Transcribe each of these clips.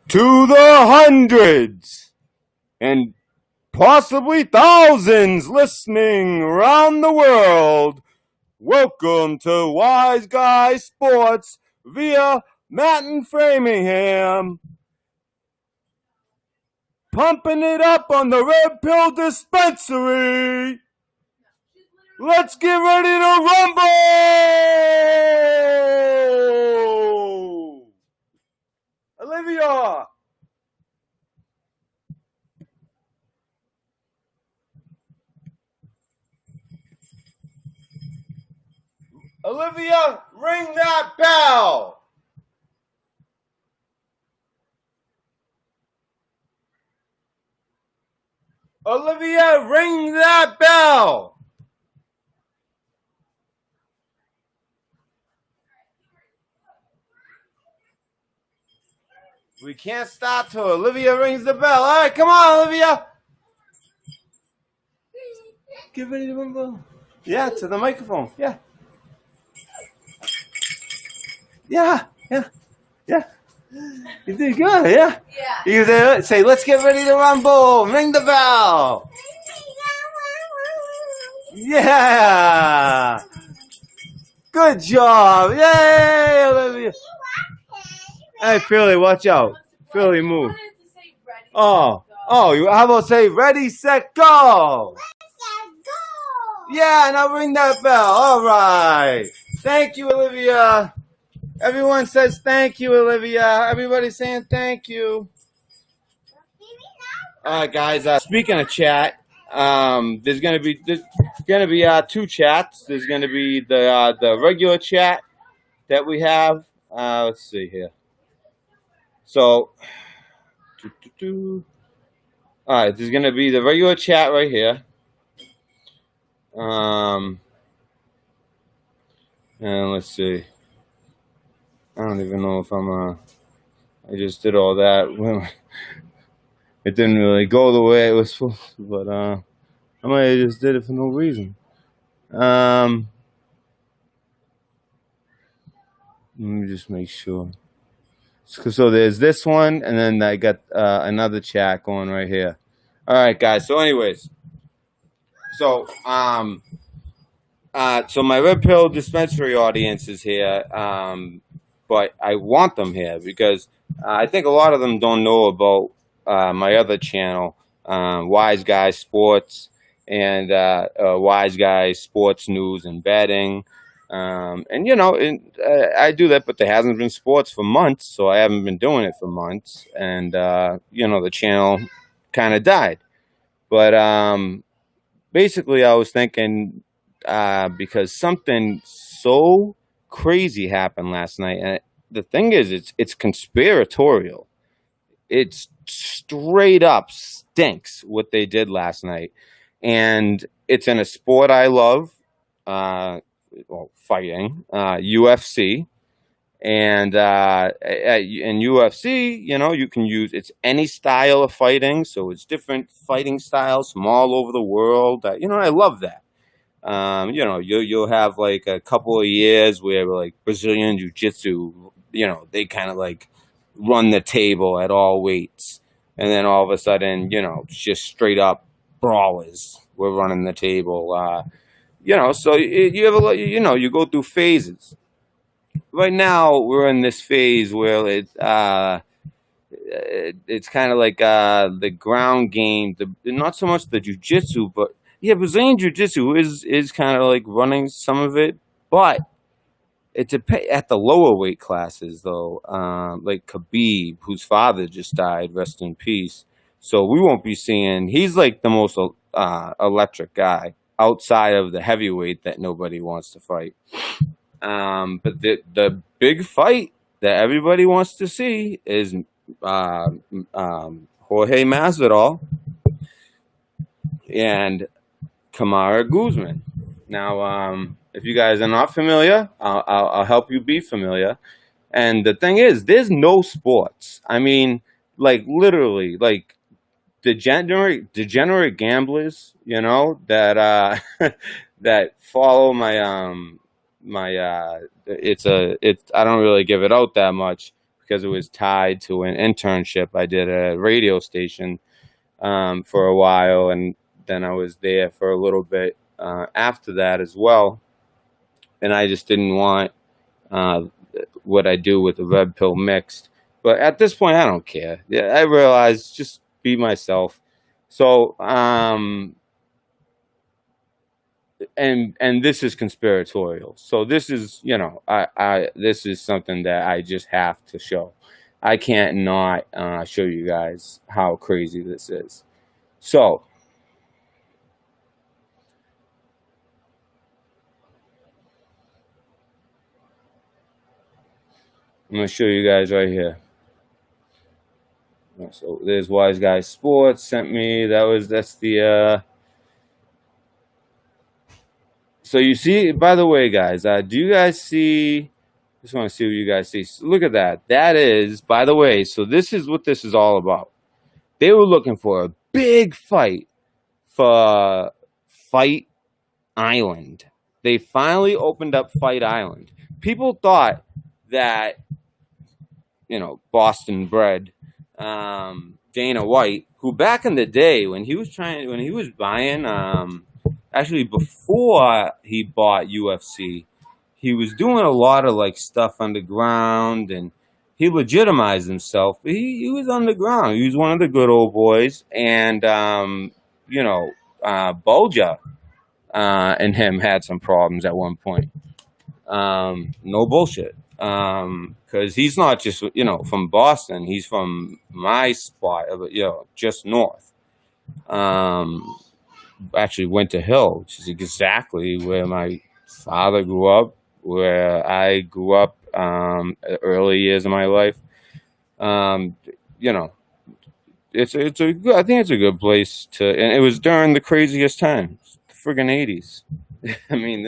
to the hundreds and possibly thousands listening around the world. Welcome to Wise Guy Sports via Matt and Framingham. Pumping it up on the Red Pill Dispensary. Let's get ready to rumble! Olivia! Olivia, ring that bell! Olivia, ring that bell! We can't start till Olivia rings the bell. All right, come on, Olivia. Get ready to rumble. Yeah, to the microphone. Yeah. Yeah. You did good, yeah? Yeah. You say, let's get ready to rumble. Ring the bell. Yeah. Good job. Yay, Olivia. Hey, Philly, watch out. Philly, move. How about say ready, set, go? Yeah, now ring that bell. All right. Thank you, Olivia. Everyone says thank you, Olivia. Everybody's saying thank you. All right, guys. Speaking of chat, there's gonna be two chats. There's gonna be the regular chat that we have. Let's see here. So, all right, there's gonna be the regular chat right here. And let's see. I don't even know if I just did all that. It didn't really go the way it was supposed to, but I might have just did it for no reason. Let me just make sure. So there's this one, and then I got another chat going right here. All right, guys. So, anyways, so my Red Pill Dispensary audience is here, but I want them here because I think a lot of them don't know about my other channel, Wise Guy Sports, and Wise Guy Sports News and Betting. I do that, but there hasn't been sports for months, so I haven't been doing it for months. And, the channel kind of died. But basically, I was thinking because something so crazy happened last night. And the thing is, it's conspiratorial. It's straight up stinks what they did last night. And it's in a sport I love. Fighting, UFC, and in UFC, you can use it's any style of fighting, so it's different fighting styles from all over the world. I love that. You'll have like a couple of years where like Brazilian Jiu-Jitsu, they kind of like run the table at all weights, and then all of a sudden, just straight up brawlers. We're running the table. So you have you go through phases. Right now, we're in this phase where it's kind of like the ground game, not so much the jiu-jitsu, but Brazilian jiu-jitsu is kind of like running some of it, but it's at the lower weight classes though, like Khabib, whose father just died, rest in peace. So we won't be seeing. He's like the most electric guy outside of the heavyweight that nobody wants to fight. But the big fight that everybody wants to see is Jorge Masvidal and KAMARU Usman. Now, if you guys are not familiar, I'll help you be familiar. And the thing is, there's no sports. I mean, like literally, like degenerate gamblers, that that follow my I don't really give it out that much because it was tied to an internship I did at a radio station for a while, and then I was there for a little bit after that as well. And I just didn't want uh, what I do with the red pill mixed. But at this point, I don't care. Yeah, I realize just be myself. So, and this is conspiratorial. So this is, I this is something that I just have to show. I can't not show you guys how crazy this is. So I'm gonna show you guys right here. So there's Wise Guy Sports sent me. That's the. So you see. By the way, guys, do you guys see? Just want to see what you guys see. So look at that. That is, by the way. So this is what this is all about. They were looking for a big fight for Fight Island. They finally opened up Fight Island. People thought that, Boston bred Dana White, who back in the day when he was buying, actually before he bought UFC, he was doing a lot of like stuff underground, and he legitimized himself. He was underground. He was one of the good old boys, and Bulger and him had some problems at one point. No bullshit. Because he's not just from Boston. He's from my spot, just north. Actually, Winter Hill, which is exactly where my father grew up, where I grew up early years of my life. It's a good, I think it's a good place to, and it was during the craziest times, the friggin' 80s. I mean,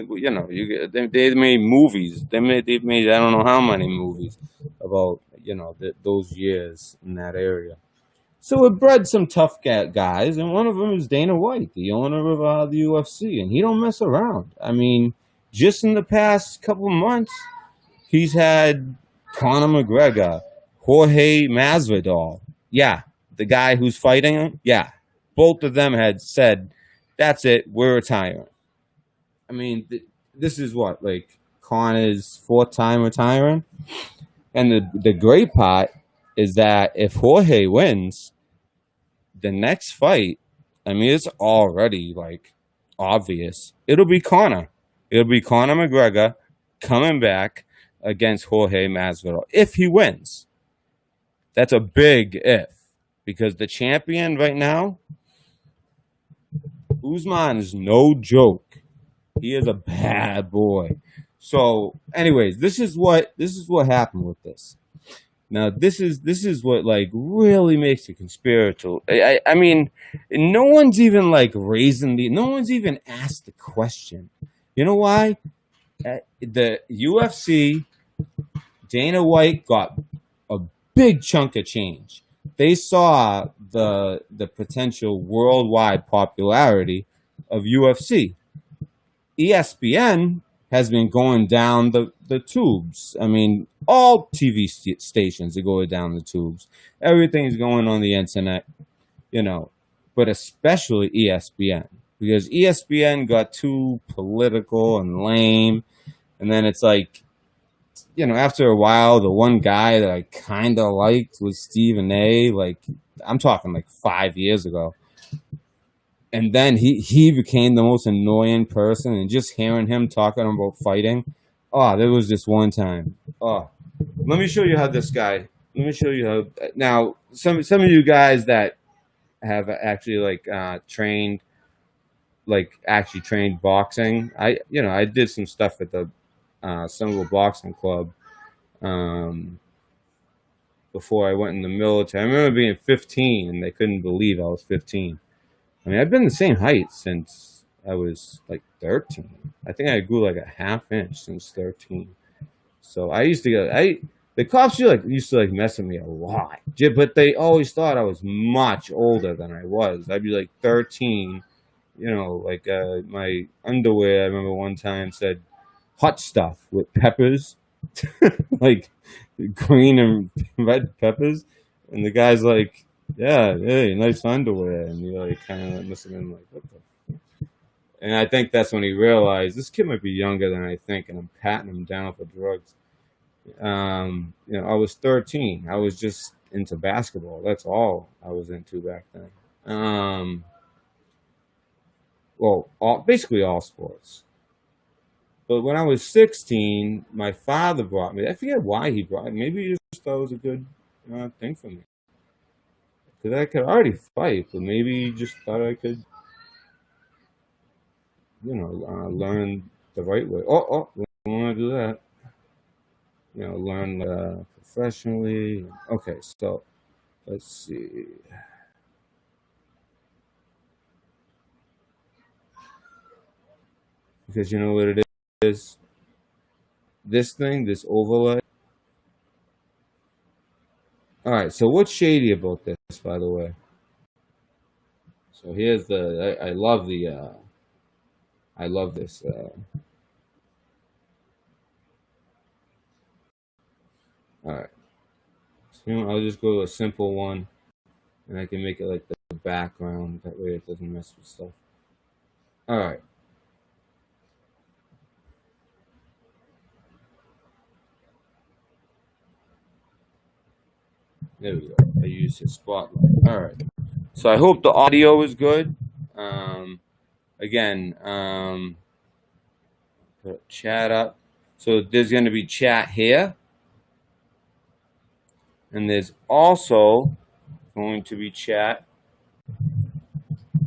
they made movies. They've made I don't know how many movies about those years in that area. So it bred some tough guys, and one of them is Dana White, the owner of the UFC, and he don't mess around. I mean, just in the past couple of months, he's had Conor McGregor, Jorge Masvidal. Yeah, the guy who's fighting him. Yeah, both of them had said, "That's it, we're retiring." I mean, this is what, like, Conor's fourth time retiring? And the great part is that if Jorge wins, the next fight, I mean, it's already, like, obvious. It'll be Conor. It'll be Conor McGregor coming back against Jorge Masvidal if he wins. That's a big if. Because the champion right now, USMAN, is no joke. He is a bad boy. So, anyways, this is what happened with this. Now, this is what like really makes it conspiratorial. I mean, no one's even like no one's even asked the question. You know why? The UFC, Dana White got a big chunk of change. They saw the potential worldwide popularity of UFC. ESPN has been going down the tubes. I mean, all TV stations are going down the tubes. Everything's going on the internet, but especially ESPN, because ESPN got too political and lame. And then it's like, after a while, the one guy that I kind of liked was Stephen A. Like, I'm talking like 5 years ago. And then he became the most annoying person, and just hearing him talking about fighting. Oh, there was this one time. Oh, let me show you how this guy. Let me show you how. Now, some of you guys that have actually trained boxing. I did some stuff at the Single Boxing Club before I went in the military. I remember being 15, and they couldn't believe I was 15. I mean, I've been the same height since I was like 13. I think I grew like a half inch since 13. So I used to the cops used to mess with me a lot, but they always thought I was much older than I was. I'd be like 13, my underwear. I remember one time said hot stuff with peppers. like green and red peppers, and the guy's like, "Yeah, hey, nice underwear," and you're like kind of listening, like, "What the?" And I think that's when he realized this kid might be younger than I think, and I'm patting him down for drugs. I was 13. I was just into basketball. That's all I was into back then. Well, basically all sports. But when I was 16, my father brought me. I forget why he brought me. Maybe he just thought it was a good thing for me. Because I could already fight, but maybe he just thought I could, learn the right way. We don't want to do that. Learn professionally. Okay, so let's see. Because you know what it is? This thing, this overlay. All right, so what's shady about this, by the way? So here's I love I love this. All right, so, I'll just go to a simple one, and I can make it like the background. That way it doesn't mess with stuff. All right, there we go. I use his spotlight. All right, so I hope the audio is good. Again, put chat up. So there's going to be chat here, and there's also going to be chat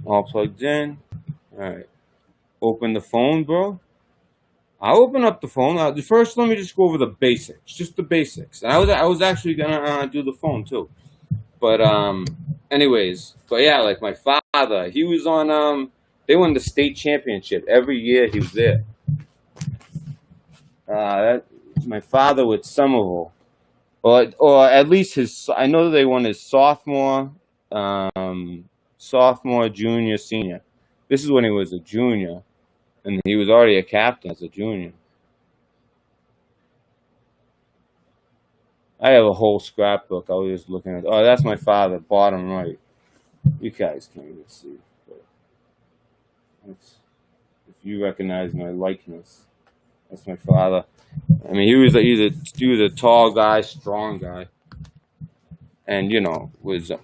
all plugged in. All right. Open the phone, bro. I'll open up the phone. First, let me just go over the basics, just the basics. And I was actually gonna do the phone too, but anyways, but yeah, like my father, he was on they won the state championship every year. He was there. My father with Somerville, or at least his. I know they won his sophomore, junior, senior. This is when he was a junior, and he was already a captain as a junior. I have a whole scrapbook. I was just looking at. Oh, that's my father, bottom right. You guys can't even see, but if you recognize my likeness, that's my father. I mean, he was a tall guy, strong guy, and was a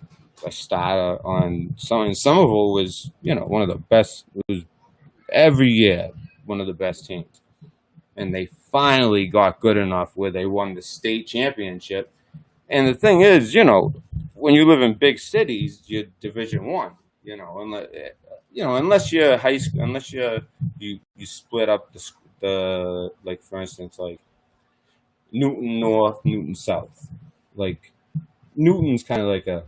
starter on some. And Somerville was one of the best. It was every year one of the best teams, and they finally got good enough where they won the state championship. And the thing is, when you live in big cities, you're Division One. Unless you're high school, unless you split up the like, for instance, like Newton North, Newton South. Like Newton's kind of like a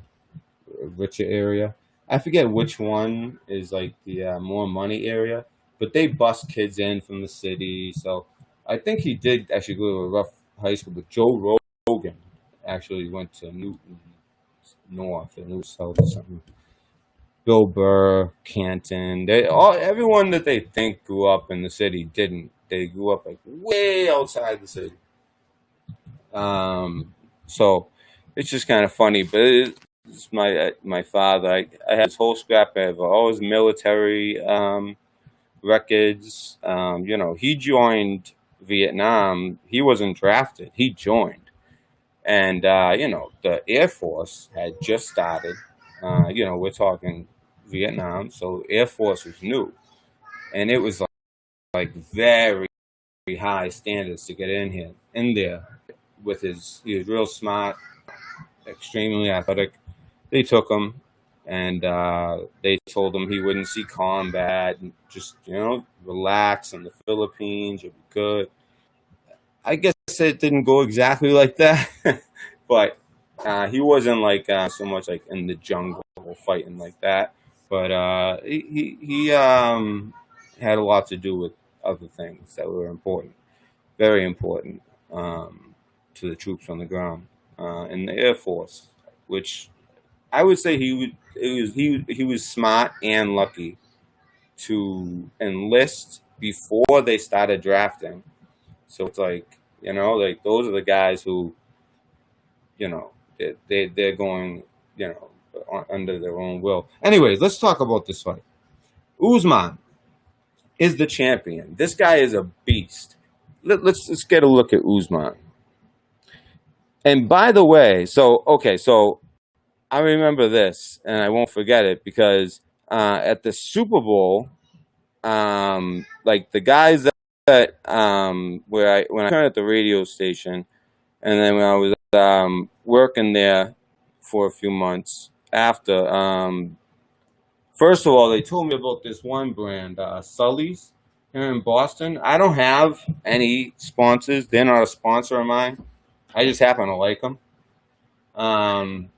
richer area. I forget which one is like the more money area, but they bust kids in from the city. So I think he did actually go to a rough high school, but Joe Rogan actually went to Newton North and Newton South or something. Bill Burr, Canton, everyone that they think grew up in the city didn't. They grew up like way outside the city. So it's just kind of funny, but it's my father. I have this whole scrap of all his military records. He joined Vietnam. He wasn't drafted. He joined, and the Air Force had just started. We're talking Vietnam, so Air Force was new, and it was like very high standards to get in there. He was real smart, extremely athletic. They took him, and they told him he wouldn't see combat, and just relax in the Philippines, you'll be good. I guess it didn't go exactly like that, but he wasn't like so much like in the jungle fighting like that. But he had a lot to do with other things that were important, very important, to the troops on the ground in the Air Force, which I would say he was smart and lucky to enlist before they started drafting. So it's like, You know, like those are the guys who, you know, they're going, you know, under their own will. Anyways, let's talk about this fight. Usman is the champion. This guy is a beast. Let's get a look at Usman. And by the way, so okay, so I remember this, and I won't forget it because at the Super Bowl, like the guys that when I turned at the radio station, and then when I was working there for a few months after, first of all, they told me about this one brand, Sully's, here in Boston. I don't have any sponsors; they're not a sponsor of mine. I just happen to like them. Um,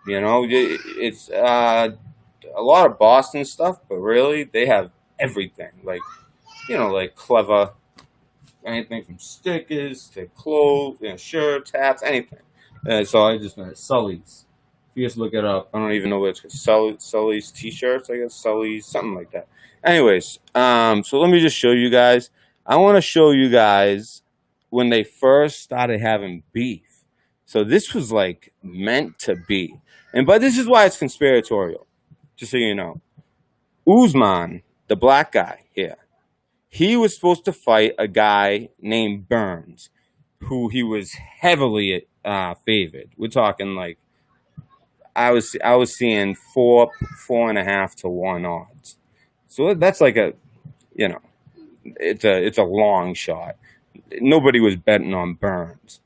you know, it's a lot of Boston stuff, but really they have everything. Like, you know, like clever, anything from stickers to clothes, you know, shirts, hats, anything. So I just went Sully's. If you just look it up, I don't even know what it's called. Sully's t-shirts, I guess. Sully's, something like that. Anyways, so let me just show you guys. I want to show you guys when they first started having beef. So this was like meant to be. But this is why it's conspiratorial, just so you know. Usman, the black guy here, he was supposed to fight a guy named Burns, who he was heavily favored. We're talking like I was seeing 4.5 to 1 odds. So that's like a, you know, it's a long shot. Nobody was betting on Burns.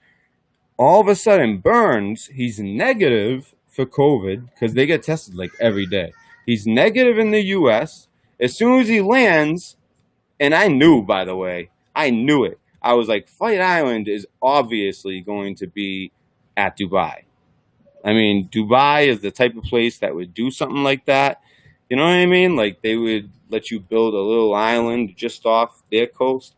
All of a sudden, Burns, he's negative for COVID because they get tested like every day. He's negative in the U.S. As soon as he lands, and I knew, by the way, I knew it. I was like, Fight Island is obviously going to be at Dubai. I mean, Dubai is the type of place that would do something like that. You know what I mean? Like they would let you build a little island just off their coast.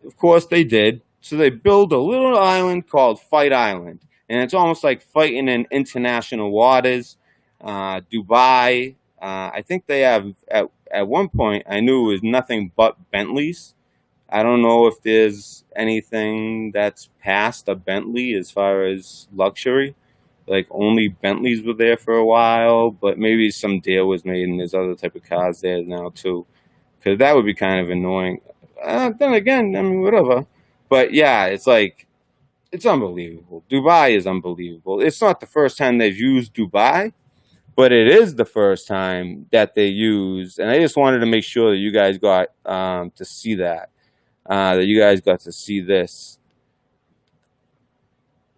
Of course they did. So they build a little island called Fight Island. And it's almost like fighting in international waters. Dubai, I think they have, at one point, I knew it was nothing but Bentleys. I don't know if there's anything that's past a Bentley as far as luxury. Like only Bentleys were there for a while, but maybe some deal was made and there's other type of cars there now too. Because that would be kind of annoying. Then again, I mean, whatever. But yeah, it's like, it's unbelievable. Dubai is unbelievable. It's not the first time they've used Dubai, but it is the first time that they used. And I just wanted to make sure that you guys got to see that. That you guys got to see this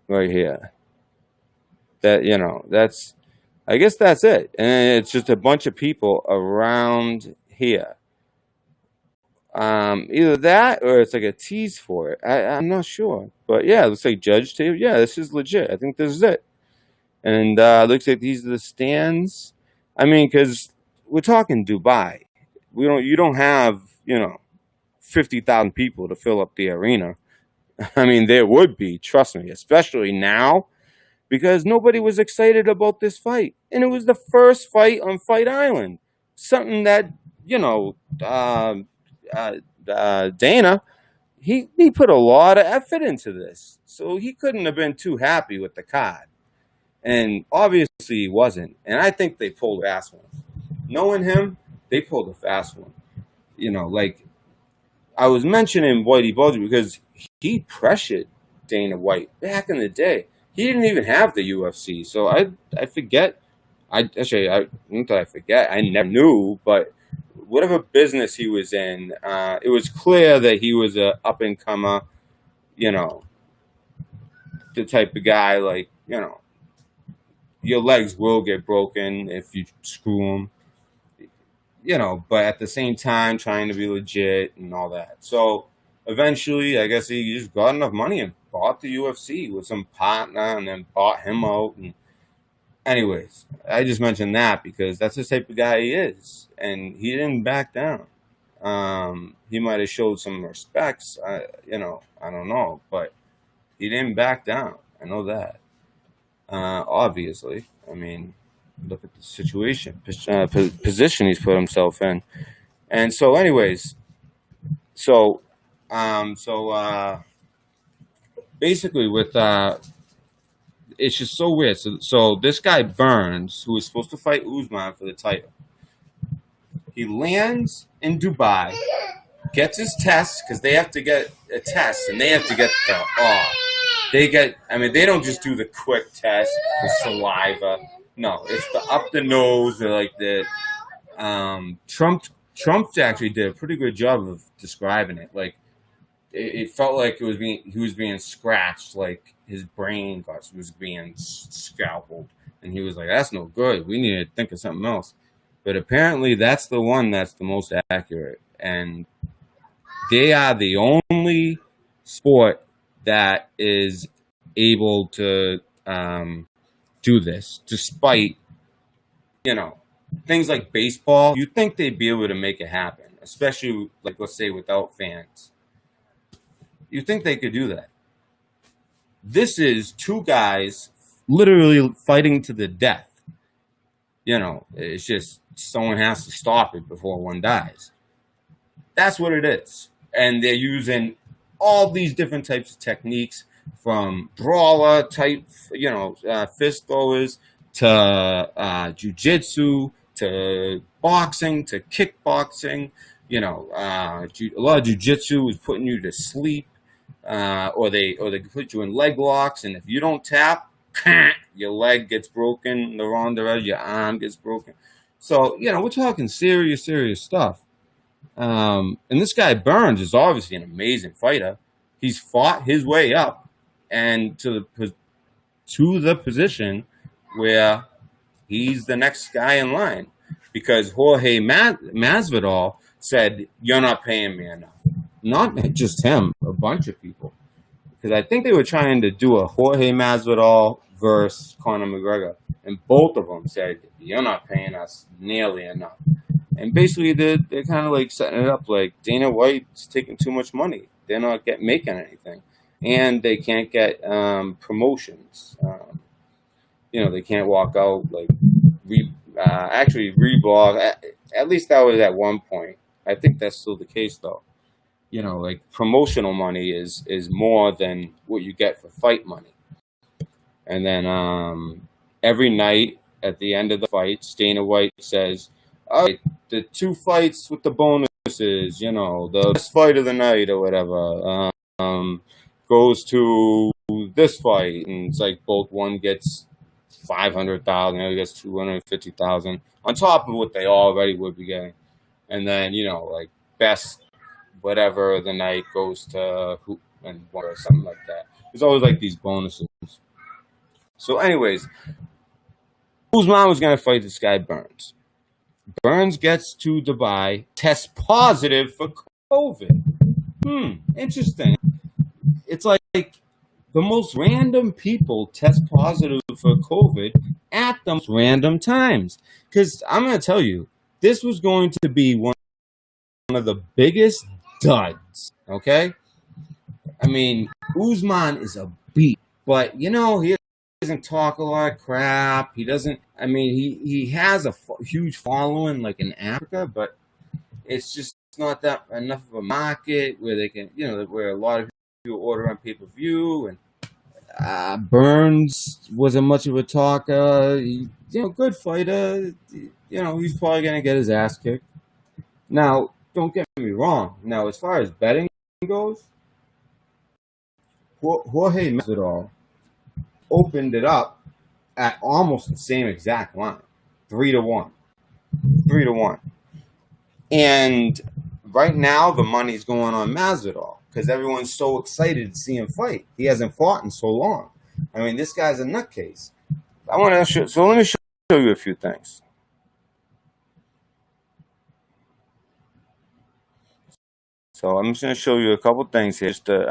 right here. That, you know, that's, I guess that's it. And it's just a bunch of people around here. Either that or it's like a tease for it. I'm not sure. But yeah, it looks like judge table. Yeah, this is legit. I think this is it. And looks like these are the stands. I mean, because we're talking Dubai. You don't have, you know, 50,000 people to fill up the arena. I mean, there would be, trust me, especially now, because nobody was excited about this fight. And it was the first fight on Fight Island. Something that, you know, Dana, he put a lot of effort into this. So he couldn't have been too happy with the card. And obviously he wasn't. And I think they pulled a fast one. Knowing him, they pulled a fast one. You know, like I was mentioning Whitey Bulger because he pressured Dana White back in the day. He didn't even have the UFC. So I forget. Not that I forget. I never knew, but whatever business he was in, it was clear that he was a up and comer, you know, the type of guy like, you know, your legs will get broken if you screw them, you know, but at the same time trying to be legit and all that. So eventually, I guess he just got enough money and bought the UFC with some partner and then bought him out. And anyways, I just mentioned that because that's the type of guy he is. And he didn't back down. He might have showed some respects, you know, I don't know, but he didn't back down. I know that. Obviously, I mean, look at the situation, position he's put himself in. And so anyways, so basically with it's just so weird. So this guy Burns, who was supposed to fight Usman for the title, he lands in Dubai, gets his test because they have to get a test, and they have to get they don't just do the quick test with saliva. No, it's the up the nose, or like the Trump actually did a pretty good job of describing it. Like it felt like he was being scratched, like his brain was being scalpeled, and he was like, "That's no good. We need to think of something else." But apparently, that's the one that's the most accurate, and they are the only sport that is able to do this, despite things like baseball. You'd think they'd be able to make it happen, especially like, let's say, without fans. You think they could do that? This is two guys literally fighting to the death. It's just someone has to stop it before one dies. That's what it is. And they're using all these different types of techniques, from brawler type, fist throwers, to jiu-jitsu, to boxing, to kickboxing. A lot of jiu-jitsu is putting you to sleep. Or they put you in leg locks, and if you don't tap, your leg gets broken the wrong direction, your arm gets broken. So we're talking serious stuff. And this guy Burns is obviously an amazing fighter. He's fought his way up and to the position where he's the next guy in line, because Jorge Masvidal said, "You're not paying me enough." Not just him, a bunch of people. Because I think they were trying to do a Jorge Masvidal versus Conor McGregor. And both of them said, "You're not paying us nearly enough." And basically, they're kind of like setting it up like Dana White's taking too much money. They're not making anything. And they can't get promotions. They can't walk out like actually Reebok. At least that was at one point. I think that's still the case, though. Like promotional money is more than what you get for fight money. And then every night at the end of the fights, Dana White says, "All right, the two fights with the bonuses, the best fight of the night or whatever, goes to this fight." And it's like one gets 500,000, the other gets 250,000 on top of what they already would be getting. And then like best whatever the night goes to who and or something like that. There's always like these bonuses. So anyways, Usman was going to fight this guy Burns. Burns gets to Dubai, tests positive for COVID. Interesting. It's like the most random people test positive for COVID at the most random times. Because I'm going to tell you, this was going to be one of the biggest duds, okay? I mean, Usman is a beast, but he doesn't talk a lot of crap. He doesn't. I mean, he has a huge following, like in Africa, but it's just not that enough of a market where they can, where a lot of people order on pay-per-view. And Burns wasn't much of a talker. Good fighter. He's probably gonna get his ass kicked. Now, don't get me wrong. Now, as far as betting goes, Jorge Masvidal opened it up at almost the same exact line, 3-1, 3-1. And right now, the money's going on Masvidal because everyone's so excited to see him fight. He hasn't fought in so long. I mean, this guy's a nutcase. Let me show you a few things. So I'm just going to show you a couple things here. Just to,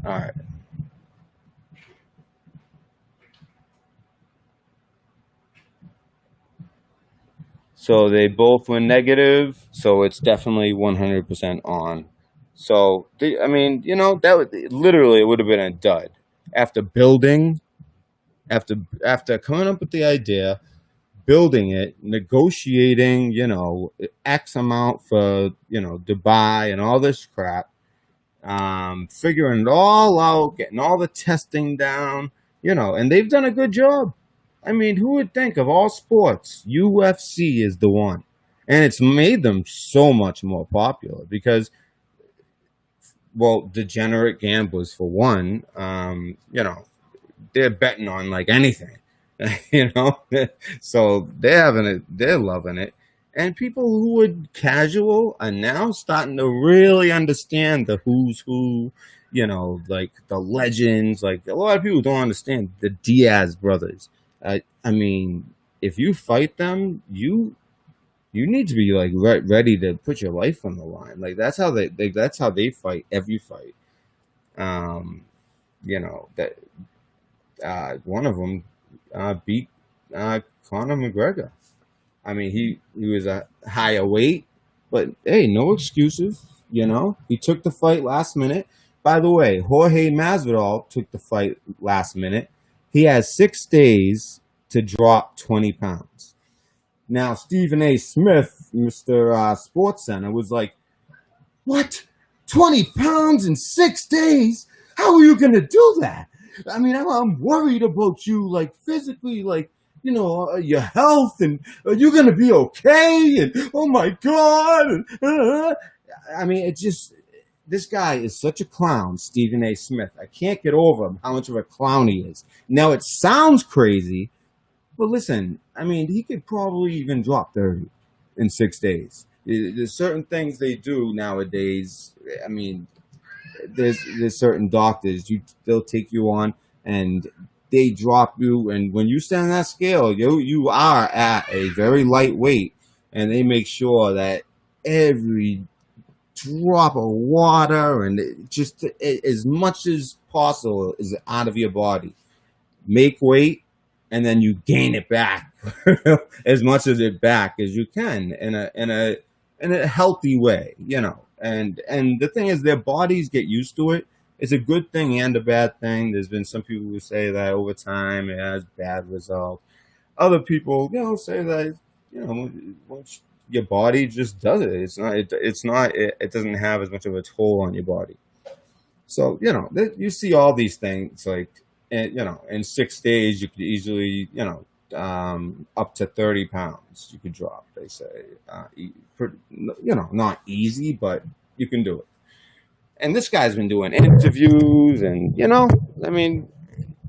all right. So they both went negative. So it's definitely 100% on. So, that would literally, it would have been a dud. After building after coming up with the idea, building it, negotiating, X amount for, Dubai and all this crap, figuring it all out, getting all the testing down, and they've done a good job. I mean, who would think of all sports, UFC is the one. And it's made them so much more popular because, well, degenerate gamblers, for one, they're betting on like anything, so they're having it, they're loving it. And people who are casual are now starting to really understand the who's who, like the legends. Like a lot of people don't understand the Diaz brothers. I mean, if you fight them, you need to be like ready to put your life on the line. Like that's how that's how they fight every fight. That one of them beat Conor McGregor. I mean, he was a higher weight, but hey, no excuses. He took the fight last minute. By the way, Jorge Masvidal took the fight last minute. He has 6 days to drop 20 pounds. Now, Stephen A. Smith, Mr. Sports Center, was like, what? 20 pounds in 6 days? How are you going to do that? I mean, I'm worried about you, like, physically, like, your health, and are you going to be okay? And, oh, my God. I mean, this guy is such a clown, Stephen A. Smith. I can't get over him, how much of a clown he is. Now, it sounds crazy, but listen, I mean, he could probably even drop 30 in 6 days. There's certain things they do nowadays. I mean, there's certain doctors, they'll take you on and they drop you, and when you stand on that scale, you are at a very light weight, and they make sure that every drop of water and just as much as possible is out of your body. Make weight, and then you gain it back as much as it back as you can in a healthy way, And the thing is, their bodies get used to it. It's a good thing and a bad thing. There's been some people who say that over time it has bad results. Other people, say that once your body just does it. It doesn't have as much of a toll on your body. So you see all these things like, in 6 days you could easily up to 30 pounds you could drop. They say not easy, but you can do it. And this guy's been doing interviews, and I mean,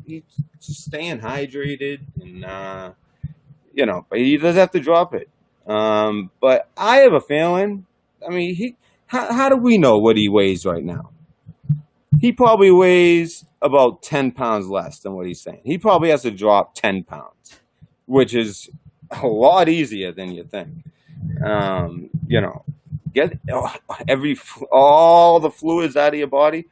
he's just staying hydrated, and but he does have to drop it. But I have a feeling. I mean, how do we know what he weighs right now? He probably weighs about 10 pounds less than what he's saying. He probably has to drop 10 pounds, which is a lot easier than you think. Get all the fluids out of your body.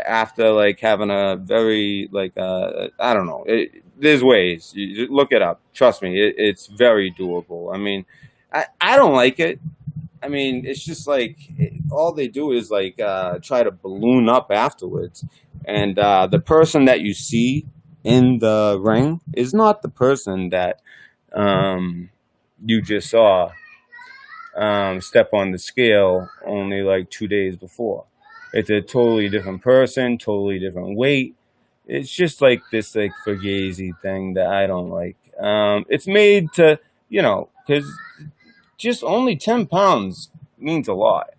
After like having a very I don't know. There's ways. You look it up. Trust me, it's very doable. I mean, I don't like it. I mean, it's just like all they do is try to balloon up afterwards, and the person that you see in the ring is not the person that you just saw step on the scale only like 2 days before. It's a totally different person, totally different weight. It's just like this fugazi thing that I don't like. It's made to, because just only 10 pounds means a lot.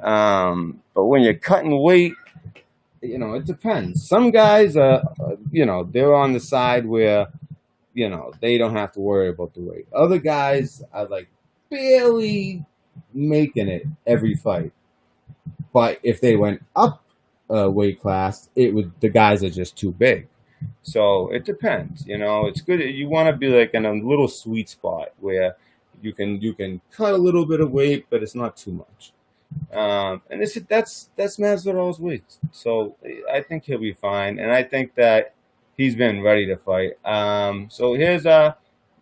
But when you're cutting weight, it depends. Some guys are, they're on the side where, they don't have to worry about the weight. Other guys are like barely making it every fight. But if they went up a weight class, the guys are just too big. So it depends. It's good. You want to be like in a little sweet spot where you can cut a little bit of weight, but it's not too much. And that's Masvidal's weight. So I think he'll be fine, and I think that he's been ready to fight. So here's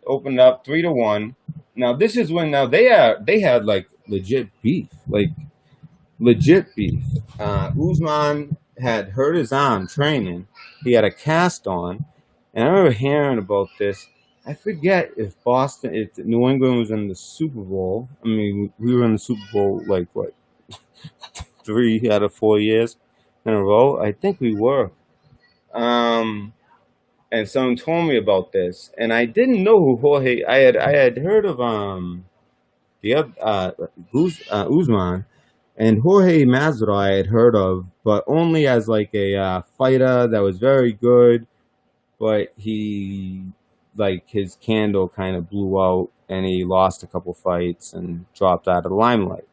opened up 3-1. Now this is when they had like legit beef, USMAN had hurt his arm training. He had a cast on, and I remember hearing about this. I forget if New England was in the Super Bowl. I mean, we were in the Super Bowl like what 3 out of 4 years in a row. I think we were. Um, and someone told me about this, and I didn't know who Jorge. I had heard of the other Usman, and Jorge Masvidal I had heard of, but only as like a fighter that was very good, but he like his candle kind of blew out, and he lost a couple fights and dropped out of the limelight.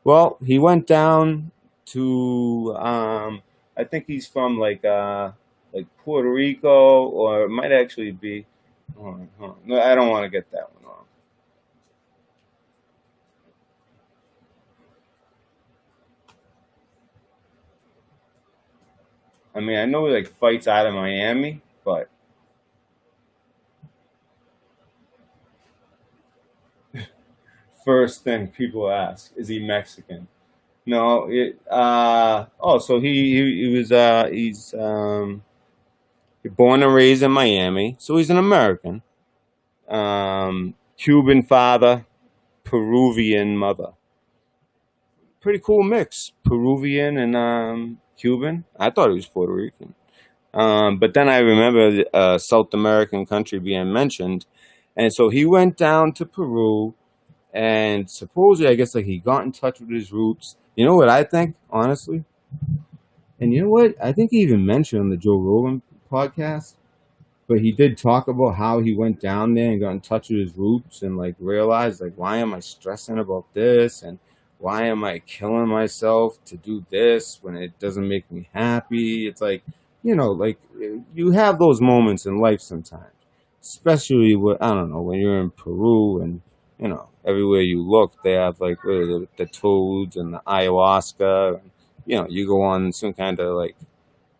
Well, he went down to I think he's from like Puerto Rico, or it might actually be. Hold on. No, I don't want to get that one wrong. I mean, I know he like fights out of Miami, but first thing people ask, is he Mexican? No, so he was he's born and raised in Miami, so he's an American. Cuban father, Peruvian mother. Pretty cool mix, Peruvian and Cuban. I thought he was Puerto Rican. But then I remember a South American country being mentioned, and so he went down to Peru, and supposedly, I guess, like he got in touch with his roots. You know what I think, honestly? And you know what? I think he even mentioned on the Joe Rogan podcast, but he did talk about how he went down there and got in touch with his roots and like realized like, why am I stressing about this, and why am I killing myself to do this when it doesn't make me happy? It's like, like you have those moments in life sometimes, especially with, I don't know, when you're in Peru, and everywhere you look they have like what are the toads and the ayahuasca, and, you go on some kind of like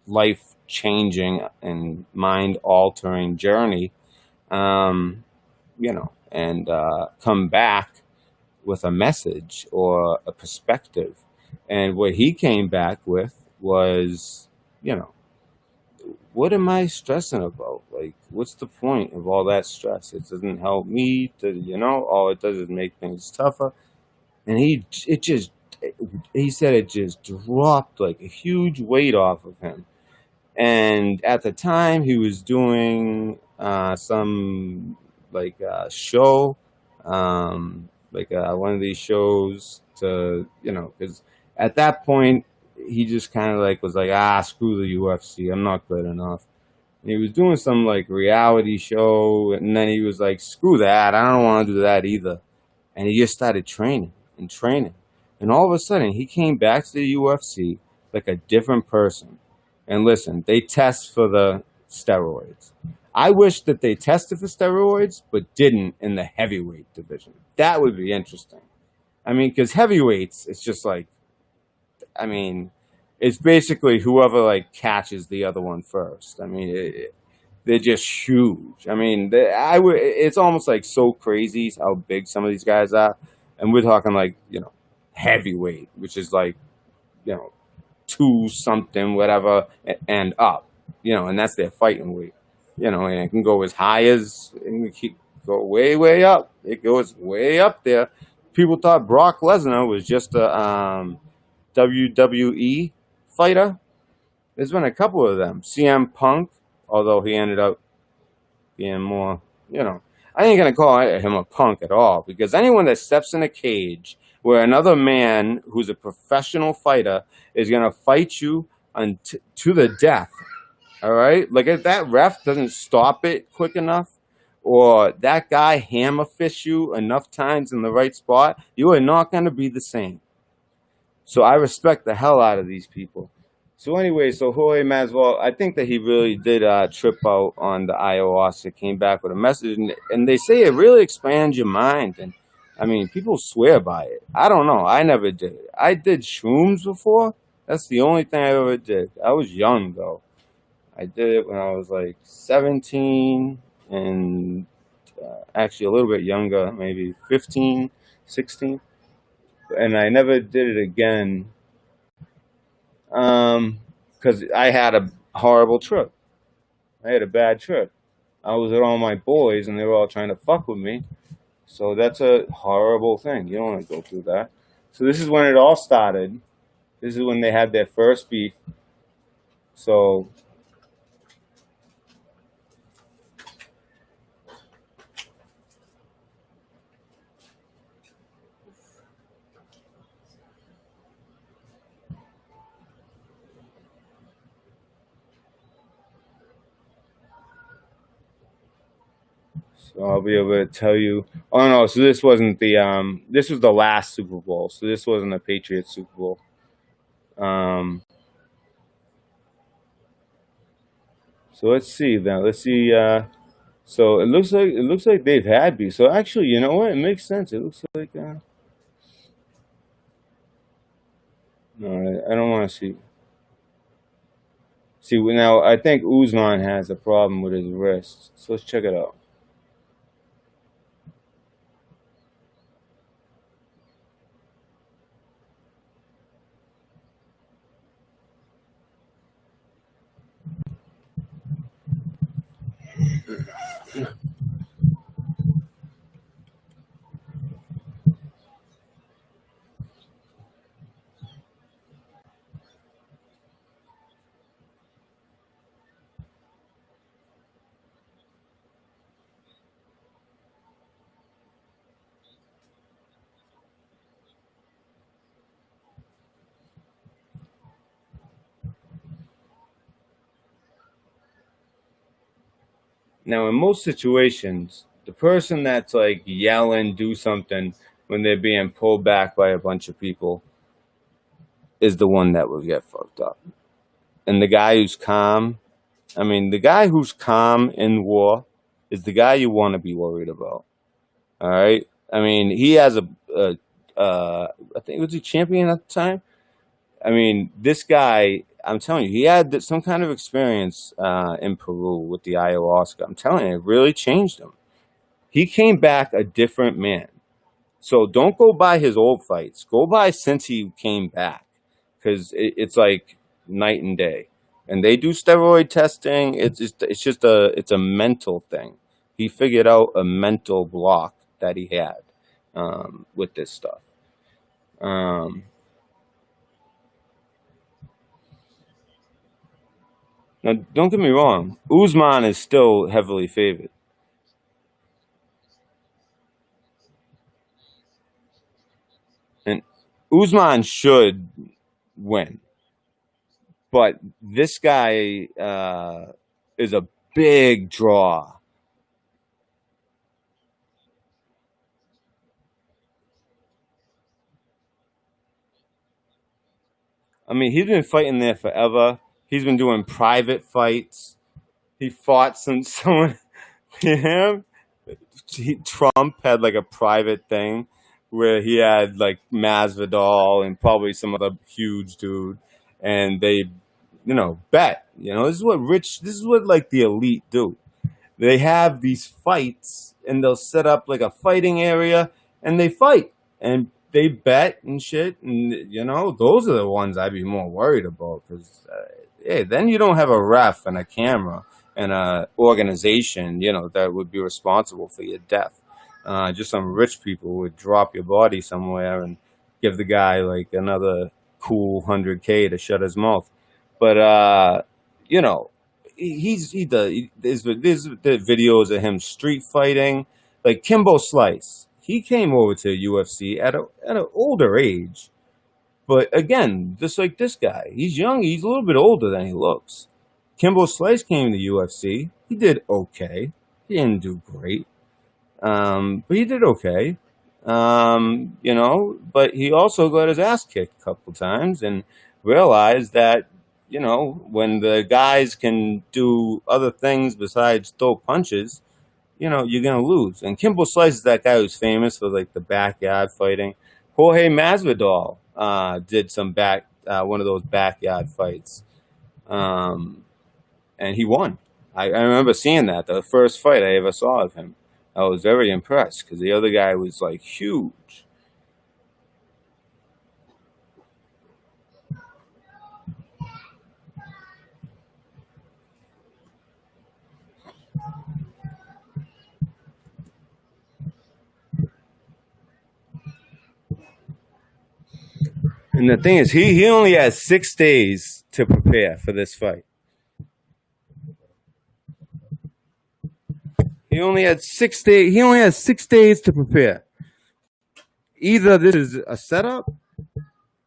life changing and mind altering journey, and come back with a message or a perspective. And what he came back with was, you know, what am I stressing about? Like, what's the point of all that stress? It doesn't help me to, all it does is make things tougher. And he said it just dropped like a huge weight off of him. And at the time, he was doing some like show, one of these shows to, because at that point, he just kind of like was like, screw the UFC, I'm not good enough. And he was doing some like reality show, and then he was like, screw that, I don't want to do that either. And he just started training and training. And all of a sudden, he came back to the UFC like a different person. And listen, they test for the steroids. I wish that they tested for steroids, but didn't in the heavyweight division. That would be interesting. I mean, because heavyweights, it's just like, I mean, it's basically whoever like catches the other one first. I mean, they're just huge. I mean, it's almost like so crazy how big some of these guys are, and we're talking like heavyweight, which is like you know two something whatever and up, and that's their fighting weight, and it can go as high as and go way up. It goes way up there. People thought Brock Lesnar was just a WWE fighter. There's been a couple of them. CM Punk, although he ended up being more, I ain't going to call him a punk at all, because anyone that steps in a cage where another man who's a professional fighter is going to fight you to the death, all right? Like if that ref doesn't stop it quick enough, or that guy hammer fists you enough times in the right spot, you are not going to be the same. So I respect the hell out of these people. So anyway, so Jorge Masvidal, I think that he really did trip out on the ayahuasca, came back with a message, and they say it really expands your mind. And I mean, people swear by it. I don't know. I never did it. I did shrooms before. That's the only thing I ever did. I was young, though. I did it when I was like 17 and actually a little bit younger, maybe 15, 16. And I never did it again because because I had a horrible trip. I had a bad trip. I was with all my boys, and they were all trying to fuck with me. So that's a horrible thing. You don't want to go through that. So this is when it all started. This is when they had their first beef. So I'll be able to tell you. Oh no, so this wasn't the this was the last Super Bowl. So this wasn't a Patriots Super Bowl. Um so let's see now. Let's see so it looks like they've had beef. So actually, you know what? It makes sense. It looks like no, I don't want to see. See now, I think USMAN has a problem with his wrist. So let's check it out. Now, in most situations, the person that's like yelling, do something when they're being pulled back by a bunch of people is the one that will get fucked up. And the guy who's calm, I mean, the guy who's calm in war is the guy you want to be worried about. All right. I mean, he has I think was he champion at the time. I mean, this guy, I'm telling you, he had some kind of experience in Peru with the ayahuasca. I'm telling you, it really changed him. He came back a different man. So don't go by his old fights. Go by since he came back, because it's like night and day. And they do steroid testing. It's a mental thing. He figured out a mental block that he had with this stuff. Um, Now, don't get me wrong. Usman is still heavily favored, and Usman should win. But this guy is a big draw. I mean, he's been fighting there forever. He's been doing private fights. He fought some someone. Him. Trump had like a private thing where he had like Masvidal and probably some other huge dude, and they, bet. This is what like the elite do. They have these fights, and they'll set up like a fighting area, and they fight, and they bet and shit, and those are the ones I'd be more worried about, because hey, then you don't have a ref and a camera and a organization, that would be responsible for your death. Just some rich people would drop your body somewhere and give the guy like another cool 100K to shut his mouth. But you know, he does. There's the videos of him street fighting, like Kimbo Slice. He came over to UFC at an older age, but again, just like this guy, he's young. He's a little bit older than he looks. Kimbo Slice came to UFC. He did okay. He didn't do great, but he did okay. But he also got his ass kicked a couple times and realized that, when the guys can do other things besides throw punches, you're gonna lose. And Kimbo Slice is that guy who's famous for like the backyard fighting. Jorge Masvidal did some one of those backyard fights, um, and he won. I remember seeing that the first fight I ever saw of him. I was very impressed because the other guy was like huge. And the thing is, he only has 6 days to prepare for this fight. He only had 6 days. He only has 6 days to prepare. Either this is a setup,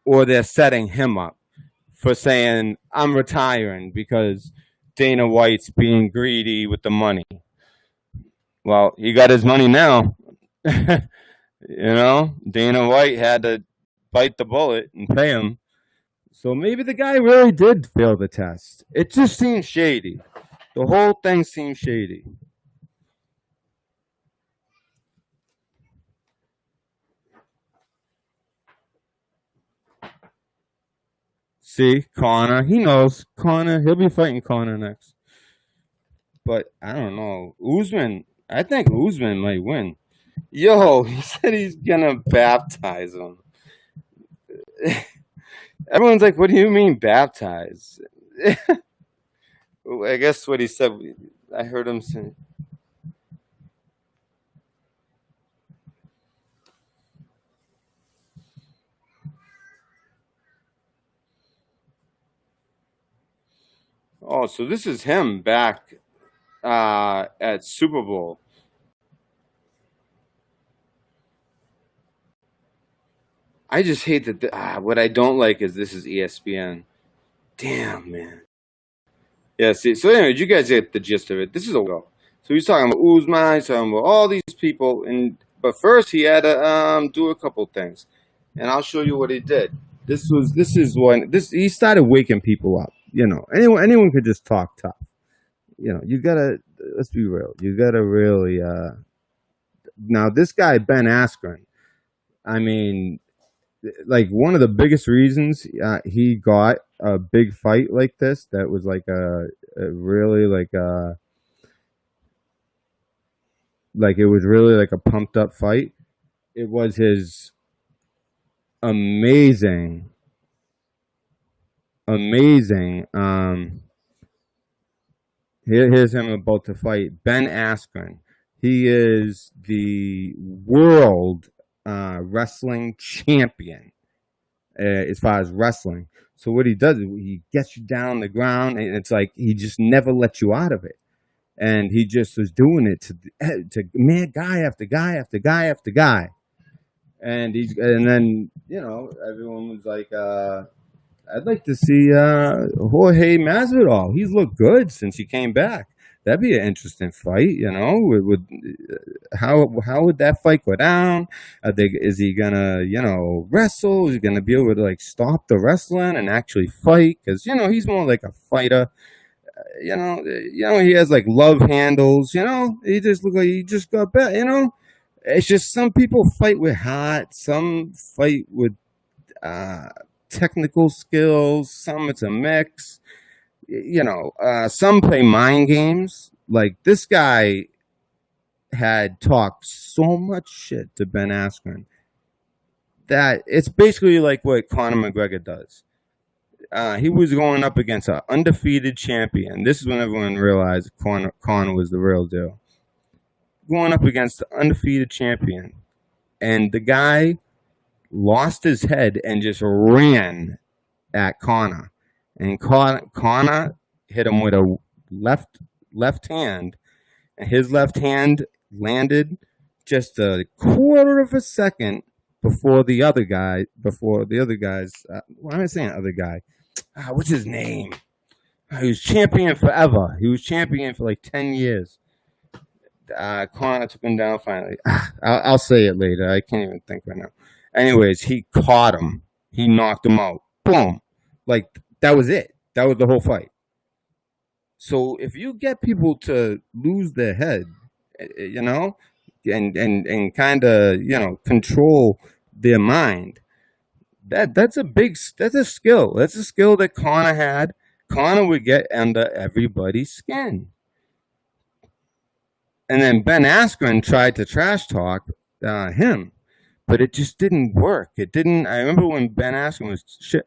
or they're setting him up for saying, I'm retiring because Dana White's being greedy with the money. Well, he got his money now. Dana White had to bite the bullet and pay him. So maybe the guy really did fail the test. It just seems shady. The whole thing seems shady. See, Conor, he knows. Conor, he'll be fighting Conor next. But I don't know. Usman, I think Usman might win. Yo, he said he's going to baptize him. Everyone's like, what do you mean baptize? I guess what he said, I heard him say. Oh, so this is him back at Super Bowl. I just hate that. What I don't like is this is ESPN. Damn, man. Yeah, see. So anyway, you guys get the gist of it. This is a go. So he's talking about Usman. He's talking about all these people, but first he had to do a couple things, and I'll show you what he did. He started waking people up. Anyone could just talk tough. You gotta, let's be real. You gotta really. Now this guy Ben Askren, I mean, like one of the biggest reasons he got a big fight like this, that was like a really like it was really like a pumped up fight. It was his amazing here's him about to fight Ben Askren. He is the world wrestling champion as far as wrestling. So what he does is he gets you down the ground, and it's like he just never lets you out of it. And he just was doing it to man, guy after guy after guy after guy. And then everyone was like, I'd like to see Jorge Masvidal. He's looked good since he came back. That'd be an interesting fight, how would that fight go down? Is he gonna, wrestle? Is he gonna be able to like stop the wrestling and actually fight? Because he's more like a fighter. He has like love handles. He just look like he just got back. It's just some people fight with heart, some fight with technical skills, some it's a mix. Some play mind games. Like this guy had talked so much shit to Ben Askren that it's basically like what Conor McGregor does. He was going up against an undefeated champion. This is when everyone realized Conor was the real deal. Going up against the undefeated champion, and the guy lost his head and just ran at Conor. And Conor hit him with a left hand, and his left hand landed just a quarter of a second before the other guy's. Why am I saying other guy? What's his name? He was champion forever. He was champion for like 10 years. Conor took him down finally. I'll say it later. I can't even think right now. Anyways, he caught him. He knocked him out. Boom. Like, that was it. That was the whole fight. So if you get people to lose their head, and kind of, control their mind, that's a skill. That's a skill that Conor had. Conor would get under everybody's skin. And then Ben Askren tried to trash talk him, but it just didn't work. It didn't. I remember when Ben Askren was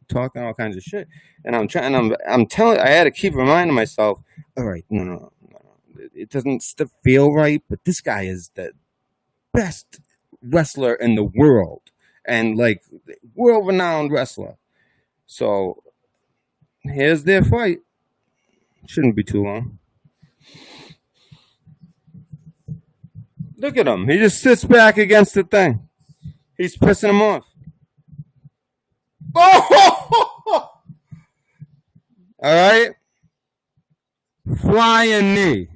talking all kinds of shit, and I'm telling. I had to keep reminding myself. All right, no. It doesn't feel right, but this guy is the best wrestler in the world, and like world-renowned wrestler. So here's their fight. Shouldn't be too long. Look at him. He just sits back against the thing. He's pissing him off. Oh! All right. Flying knee.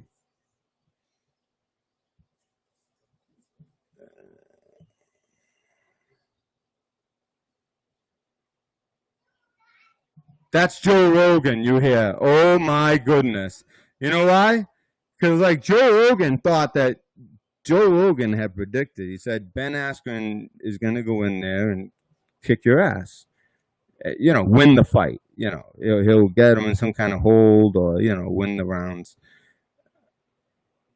That's Joe Rogan you hear. Oh my goodness. You know why? Because like Joe Rogan thought that Joe Rogan had predicted. He said Ben Askren is going to go in there and kick your ass. Win the fight. He'll get him in some kind of hold or, win the rounds.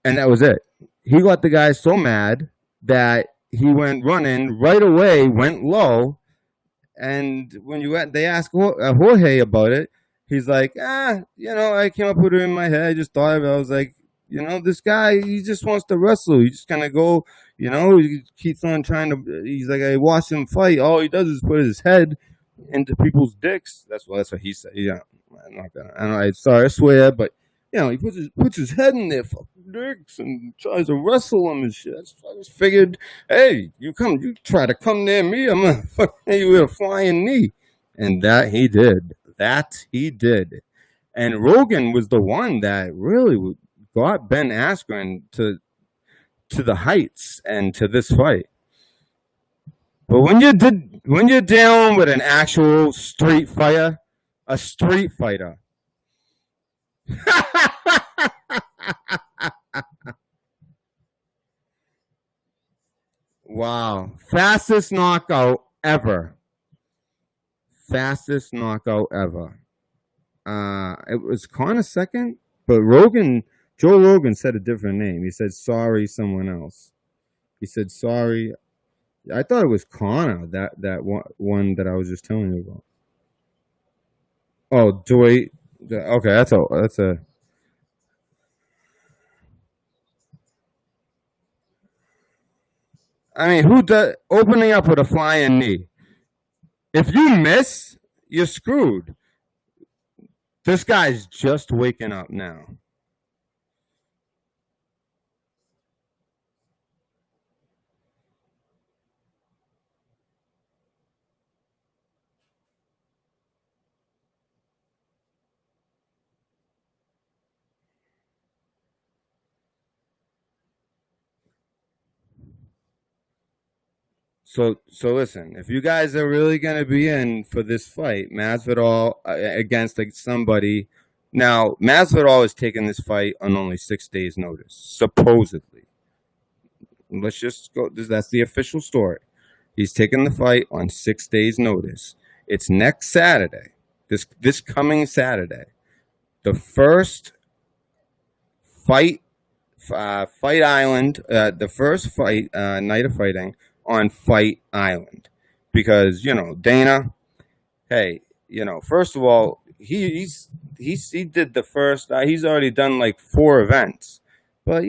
And that was it. He got the guy so mad that he went running right away, went low. And when they asked Jorge about it, he's like, I came up with it in my head. I just thought of it. I was like, this guy, he just wants to wrestle. He's just going to go, he keeps on trying to, he's like, I watched him fight. All he does is put his head into people's dicks. That's what he said. Yeah. I'm not gonna, I swear, but, he puts his head in their fucking dicks and tries to wrestle them and shit. I just figured, hey, you try to come near me, I'm going to fucking hit you with a flying knee. And that he did. And Rogan was the one that really got Ben Askren to the heights and to this fight. But when you're dealing with an actual street fighter, a street fighter. Wow. Fastest knockout ever. It was Conor second, but Joe Rogan said a different name. He said sorry, someone else. He said sorry. I thought it was Conor, that one that I was just telling you about. Oh, Joy. Okay, that's a. I mean, who does opening up with a flying knee? If you miss, you're screwed. This guy's just waking up now. So listen, if you guys are really gonna be in for this fight, Masvidal against somebody. Now, Masvidal is taking this fight on only 6 days' notice, supposedly. Let's just go. That's the official story. He's taking the fight on 6 days' notice. It's next Saturday. This coming Saturday, the first Fight Island, the first fight night of fighting on Fight Island, because Dana. Hey, first of all, he did the first. He's already done like 4 events, but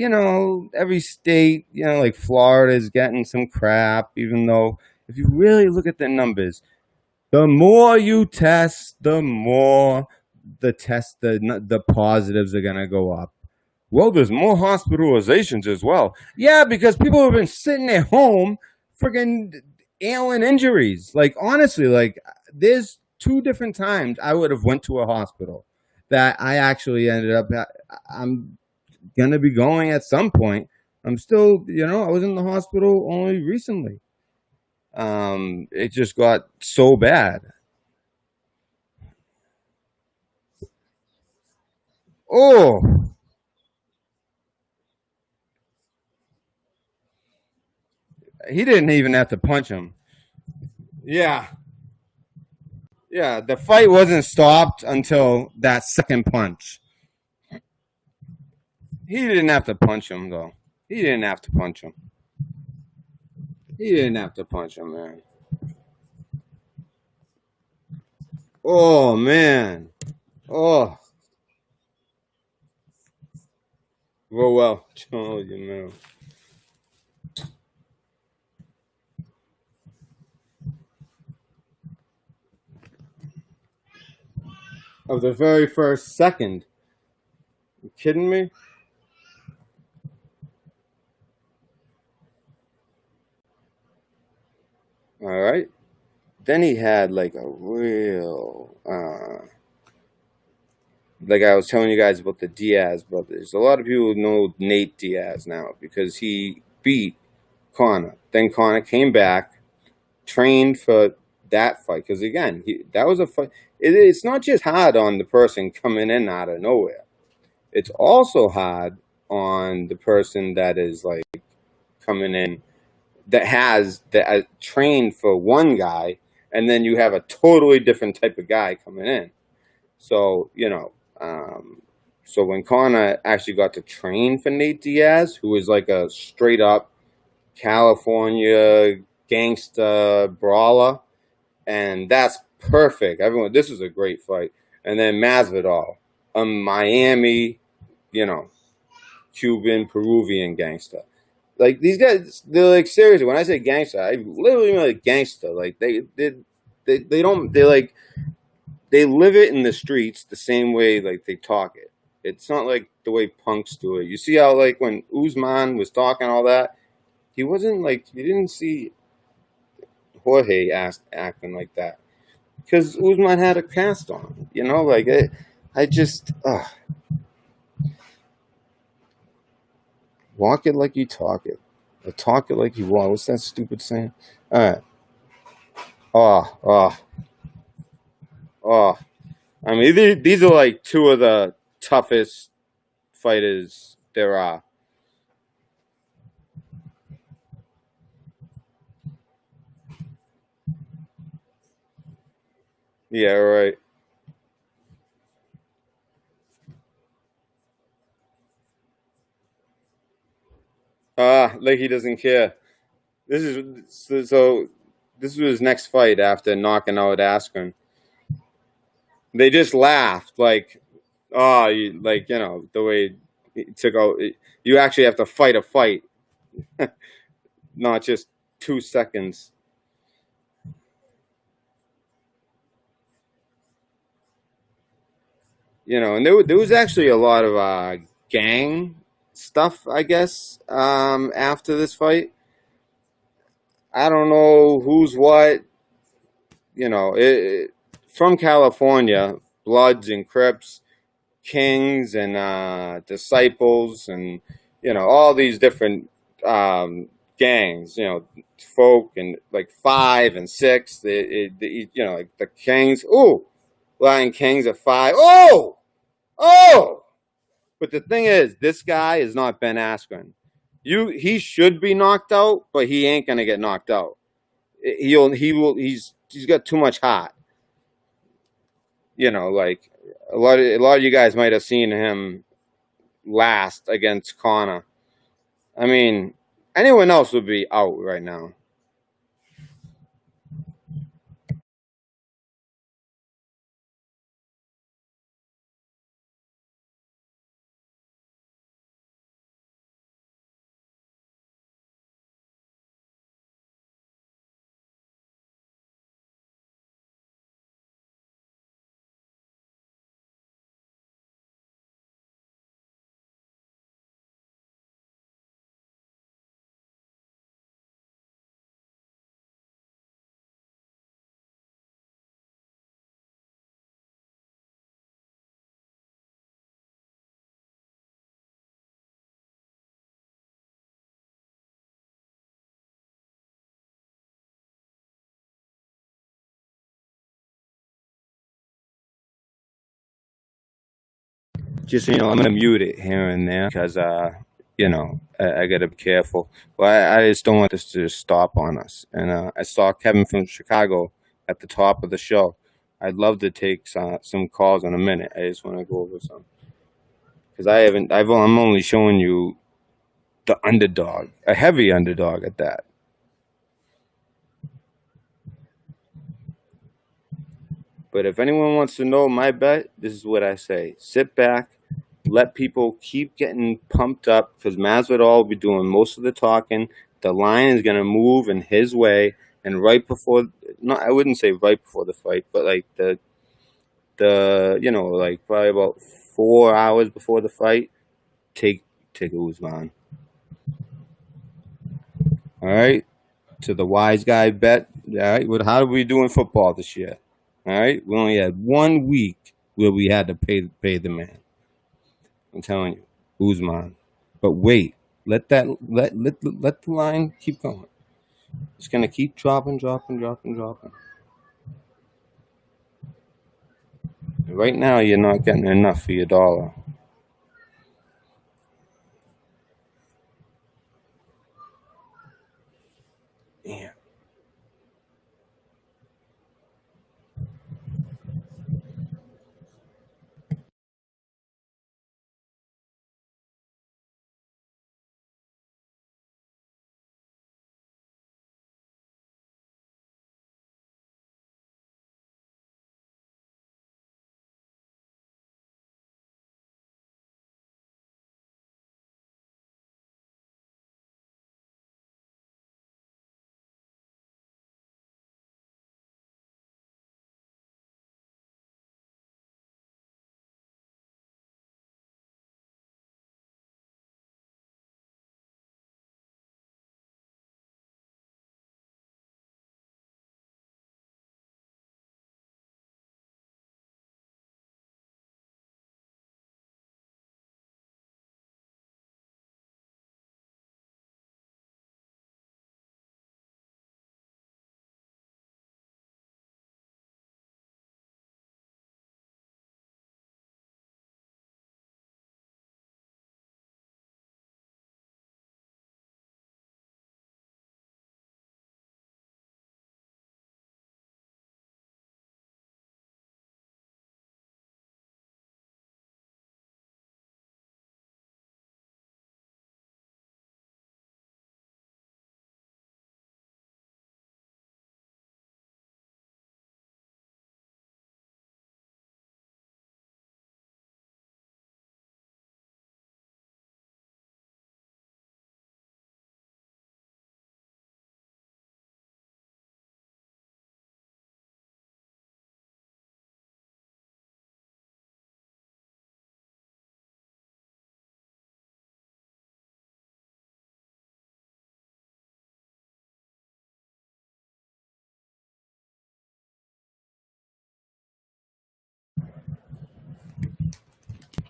every state, like Florida is getting some crap. Even though if you really look at the numbers, the more you test, the more the positives are gonna go up. Well, there's more hospitalizations as well. Yeah, because people have been sitting at home freaking ailing injuries. Like, honestly, like, there's 2 different times I would have went to a hospital that I actually ended up, I'm going to be going at some point. I'm still, I was in the hospital only recently. It just got so bad. Oh, he didn't even have to punch him. Yeah. Yeah, the fight wasn't stopped until that second punch. He didn't have to punch him, though. He didn't have to punch him. Man. Oh, man. Oh. Well. Oh, of the very first second. You kidding me? All right. Then he had like a real, like I was telling you guys about the Diaz brothers. A lot of people know Nate Diaz now because he beat Conor. Then Conor came back, trained for that fight. Because again, that was a fight. It's not just hard on the person coming in out of nowhere. It's also hard on the person that is like coming in that trained for one guy, and then you have a totally different type of guy coming in. So so when Conor actually got to train for Nate Diaz, who was like a straight up California gangsta brawler, and that's perfect. Everyone, this was a great fight. And then Masvidal, a Miami, Cuban, Peruvian gangster. Like these guys, they're like seriously. When I say gangster, I literally mean like gangster. Like they don't they live it in the streets the same way like they talk it. It's not like the way punks do it. You see how like when USMAN was talking all that, he wasn't like you didn't see Jorge acting like that because Usman had a cast on. Like I just walk it like you talk it, or talk it like you walk. What's that stupid saying? All right. Oh, oh, oh. I mean, these are like two of the toughest fighters there are. Yeah, right. Like he doesn't care. This is so. This was his next fight after knocking out Askren. They just laughed like, oh, the way he took out. You actually have to fight a fight, not just 2 seconds. And there was actually a lot of gang stuff, I guess, after this fight. I don't know who's what. From California, Bloods and Crips, Kings and Disciples, and all these different gangs. Folk and like 5 and 6. Like the Kings. Ooh, Lion Kings at 5. Oh, oh. But the thing is, this guy is not Ben Askren. He should be knocked out, but he ain't gonna get knocked out. He's got too much heart. Like a lot of you guys might have seen him last against Conor. I mean, anyone else would be out right now. Just I'm gonna mute it here and there because I gotta be careful. But I just don't want this to just stop on us. And I saw Kevin from Chicago at the top of the show. I'd love to take some calls in a minute. I just want to go over some because I'm only showing you the underdog, a heavy underdog at that. But if anyone wants to know my bet, this is what I say: sit back, let people keep getting pumped up because Masvidal will be doing most of the talking. The line is going to move in his way, and right before, no, I wouldn't say right before the fight, but like like probably about 4 hours before the fight, take Usman. All right, to the wise guy bet. All right, how did we do in football this year? All right, we only had 1 week where we had to pay the man. I'm telling you, Usman. But wait, let the line keep going. It's gonna keep dropping. Right now, you're not getting enough for your dollar. Damn.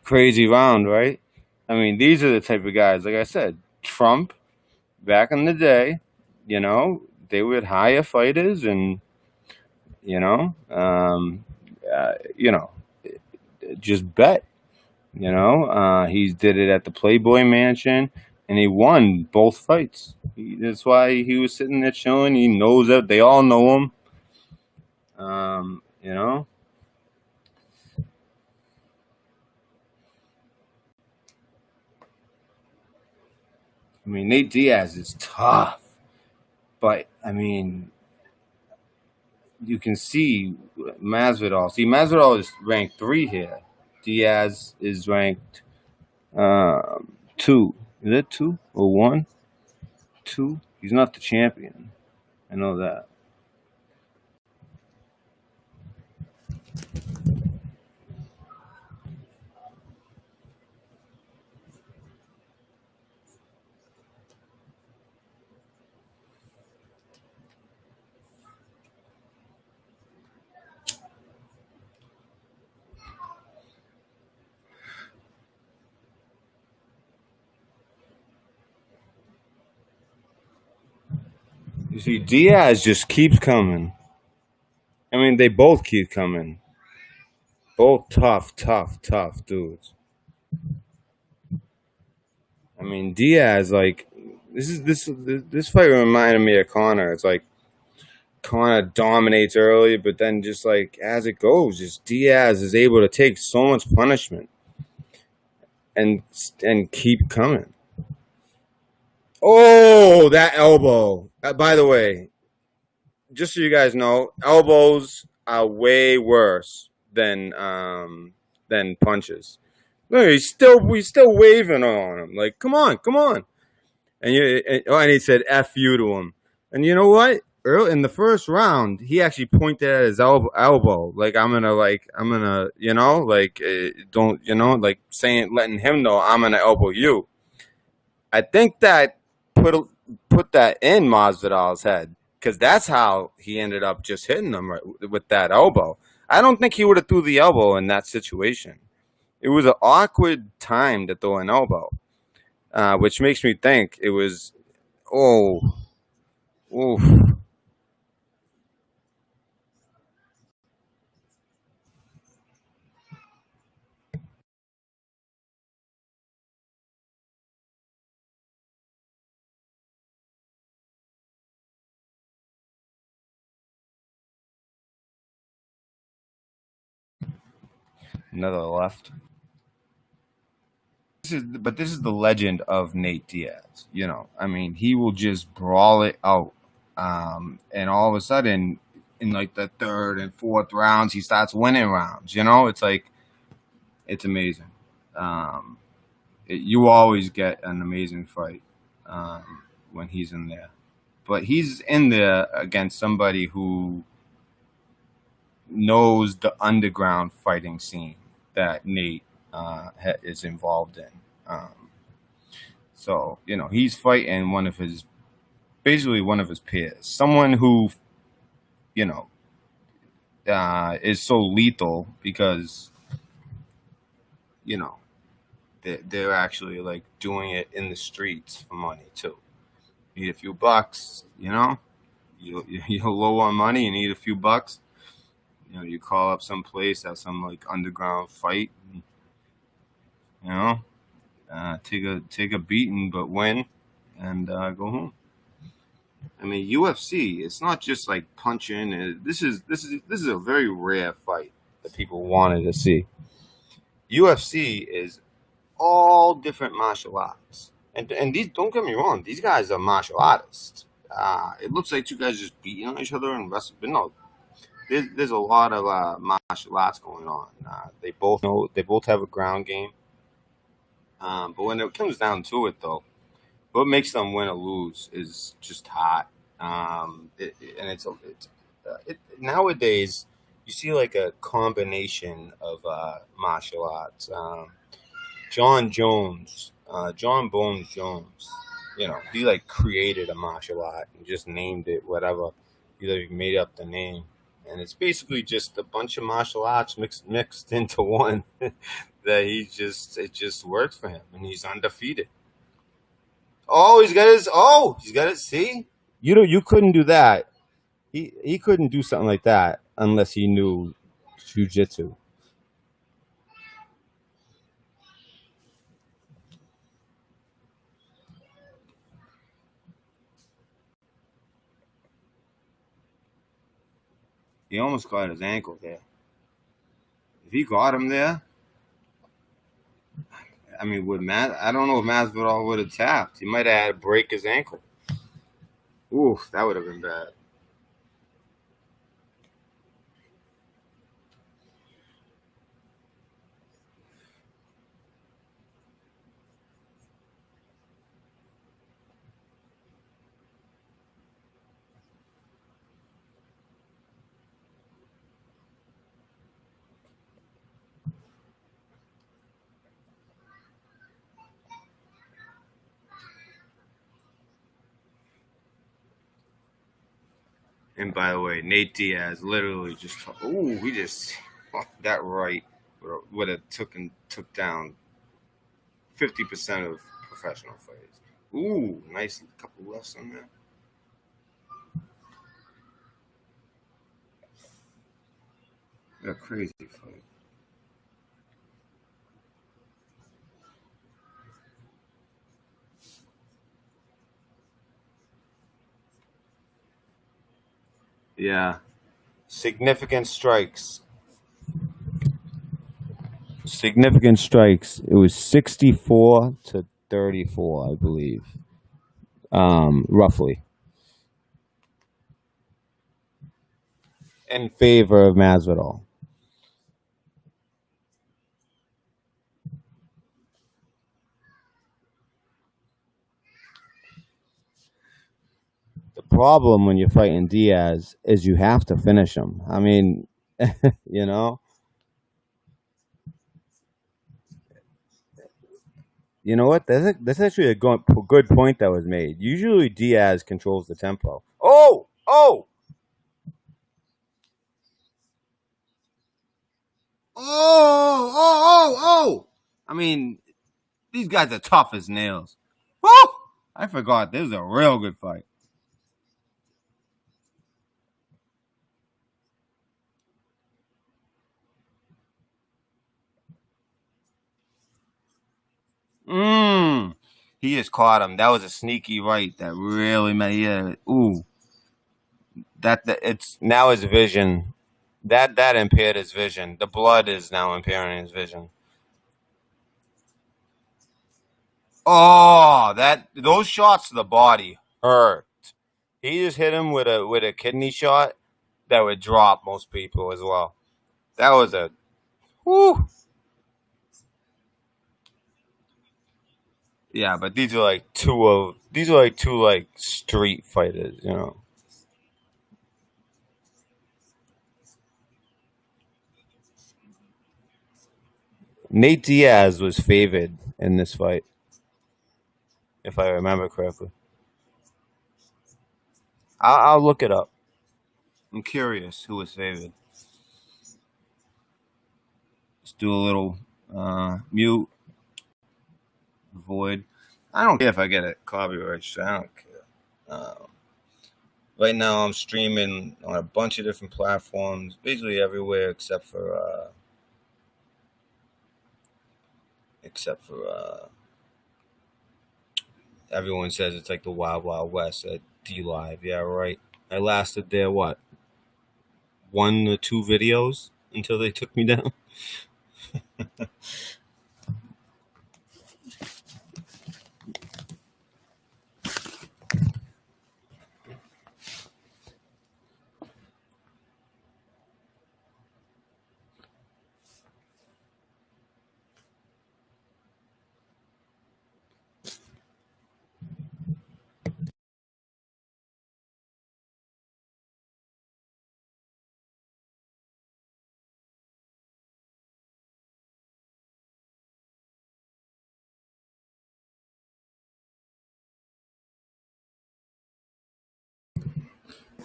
Crazy round, right? I mean, these are the type of guys. Like I said, Trump back in the day, they would hire fighters, and you know, um, uh, you know, just bet. He did it at the Playboy Mansion, and he won both fights. That's why he was sitting there chilling. He knows that they all know him. Um, you know, I mean, Nate Diaz is tough, but I mean, you can see Masvidal. See, Masvidal is ranked 3 here. Diaz is ranked 2. Is it 2 or 1? 2. He's not the champion. I know that. You see, Diaz just keeps coming. I mean, they both keep coming. Both tough dudes. I mean, Diaz, like, this fight reminded me of Connor. It's like Connor dominates early, but then just like as it goes, just Diaz is able to take so much punishment and keep coming. Oh, that elbow! By the way, just so you guys know, elbows are way worse than punches. No, we still waving on him. Like, come on. And he said "F you" to him. And you know what? early in the first round, he actually pointed at his elbow, like I'm gonna, like don't, like saying, letting him know I'm gonna elbow you. I think that put put that in Masvidal's head because that's how he ended up just hitting him right with that elbow. I don't think he would have threw the elbow in that situation. It was an awkward time to throw an elbow, which makes me think it was oh, oof, another left. This is the legend of Nate Diaz. I mean, he will just brawl it out, and all of a sudden, in like the third and fourth rounds, he starts winning rounds. It's like it's amazing. Um, you always get an amazing fight when he's in there, but he's in there against somebody who knows the underground fighting scene that Nate is involved in. So he's fighting basically one of his peers, someone who you know is so lethal because you know they're actually like doing it in the streets for money too. You need a few bucks, you're low on money. You need a few bucks. You call up some place, have some like underground fight. You know, take a beating, but win, and go home. I mean, UFC. It's not just like punching. This is a very rare fight that people wanted to see. UFC is all different martial arts, and these, don't get me wrong, these guys are martial artists. It looks like two guys just beating on each other and wrestling, but no, there's a lot of martial arts going on. They both have a ground game, but when it comes down to it, though, what makes them win or lose is just hot. And nowadays you see like a combination of martial arts. John Bones Jones, he like created a martial art and just named it whatever. He like made up the name, and it's basically just a bunch of martial arts mixed into one. That it just works for him, and he's undefeated. He's got it. See, you couldn't do that. He couldn't do something like that unless he knew jujitsu. He almost got his ankle there. If he got him there, I mean, I don't know if Masvidal would have tapped. He might have had to break his ankle. Ooh, that would have been bad. And by the way, Nate Diaz literally just he just that right would have took down 50% of professional fighters. Ooh, nice couple lefts on there. A crazy fight. Yeah, significant strikes. Significant strikes. It was 64 to 34, I believe, roughly, in favor of Masvidal. problem when you're fighting Diaz is you have to finish him. I mean, you know, you know what? That's actually a good point that was made. Usually Diaz controls the tempo. Oh! I mean, these guys are tough as nails. Woo! I forgot. This is a real good fight. He just caught him. That was a sneaky right that really made. Yeah. Ooh. That it's now his vision. That impaired his vision. The blood is now impairing his vision. Oh, that those shots to the body hurt. He just hit him with a kidney shot that would drop most people as well. That was a whoo. Yeah, but these are like two like street fighters, you know. Nate Diaz was favored in this fight, if I remember correctly. I'll look it up. I'm curious who was favored. Let's do a little mute, void. I don't care if I get a copyright. I don't care. Right now, I'm streaming on a bunch of different platforms, basically everywhere except for everyone says it's like the Wild Wild West at D Live. Yeah, right. I lasted there what 1 or 2 videos until they took me down.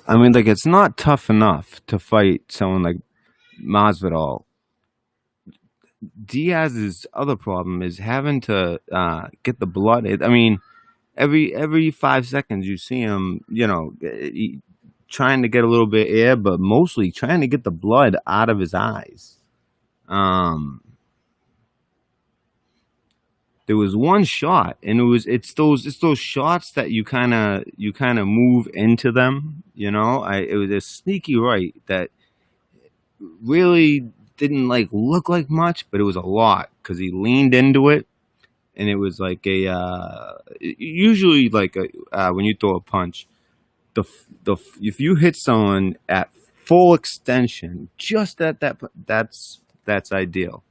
I mean, like it's not tough enough to fight someone like Masvidal. Diaz's other problem is having to get the blood. I mean, every 5 seconds you see him, trying to get a little bit of air, but mostly trying to get the blood out of his eyes. There was one shot, and it's those shots that you kind of move into them. It was a sneaky right that really didn't like look like much, but it was a lot because he leaned into it, and it was like usually like when you throw a punch, if you hit someone at full extension, just at that's ideal.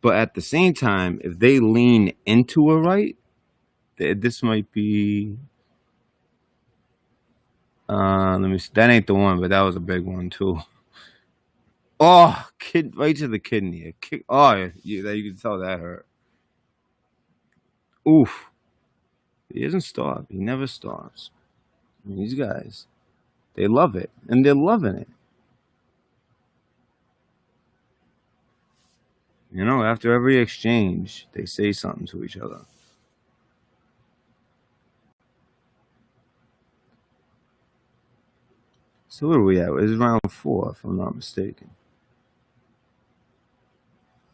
But at the same time, if they lean into a right, this might be. Let me see. That ain't the one, but that was a big one too. Oh, right to the kidney. A kick. Oh, you can tell that hurt. Oof. He doesn't stop. He never stops. I mean, these guys, they love it, and they're loving it. After every exchange, they say something to each other. So what are we at? It's round 4, if I'm not mistaken.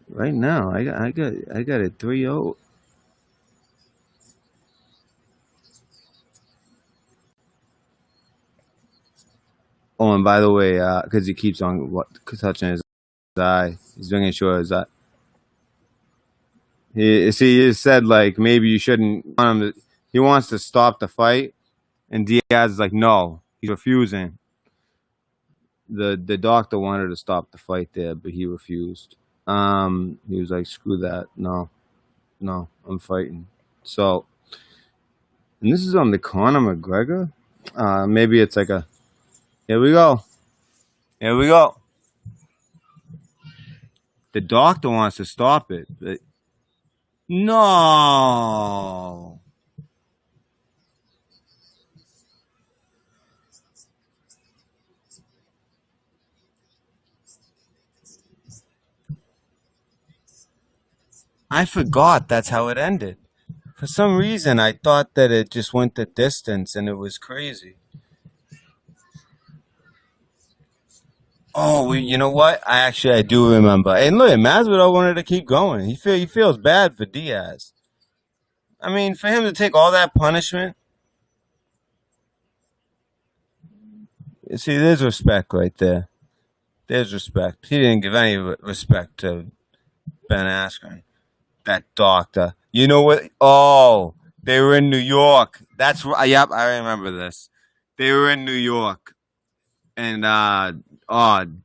Right now, I got it 3-0. Oh, and by the way, because he keeps on touching his eye, he's making sure his eye. He said like maybe you shouldn't. He wants to stop the fight, and Diaz is like, no, he's refusing. The doctor wanted to stop the fight there, but he refused. He was like, screw that, no, I'm fighting. So, and this is on the Conor McGregor. Maybe it's like a. Here we go. Here we go. The doctor wants to stop it. But no. I forgot that's how it ended. For some reason, I thought that it just went the distance and it was crazy. Oh, you know what? I do remember. And look, Masvidal wanted to keep going. He feels bad for Diaz. I mean, for him to take all that punishment. See, there's respect right there. There's respect. He didn't give any respect to Ben Askren. That doctor. You know what? Oh, they were in New York. That's right. Yep, I remember this. They were in New York, and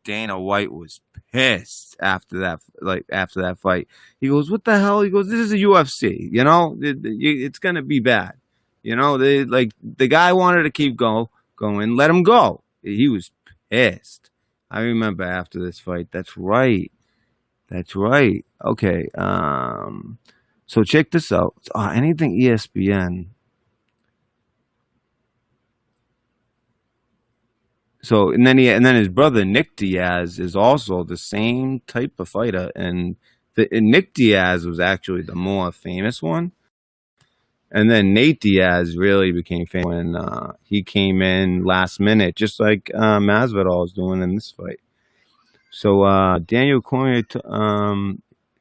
Dana White was pissed after that. Like after that fight, he goes, "What the hell?" He goes, "This is a UFC. You know, it's gonna be bad. You know, they like the guy wanted to keep going. Let him go. He was pissed. I remember after this fight. That's right. That's right. Okay. So check this out. Anything ESPN. So and then his brother Nick Diaz is also the same type of fighter, and Nick Diaz was actually the more famous one, and then Nate Diaz really became famous when he came in last minute, just like Masvidal is doing in this fight. So Daniel Cormier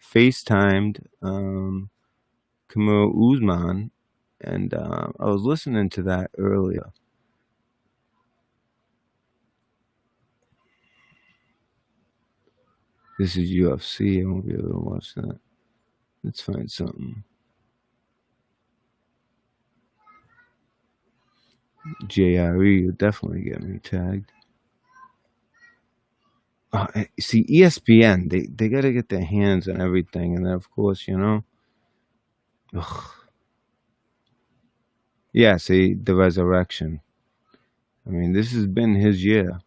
FaceTimed KAMARU Usman, and I was listening to that earlier. This is UFC. I won't be able to watch that. Let's find something. JRE will definitely get me tagged. See, ESPN, they got to get their hands on everything. And then, of course, ugh. Yeah, see, the resurrection. I mean, this has been his year.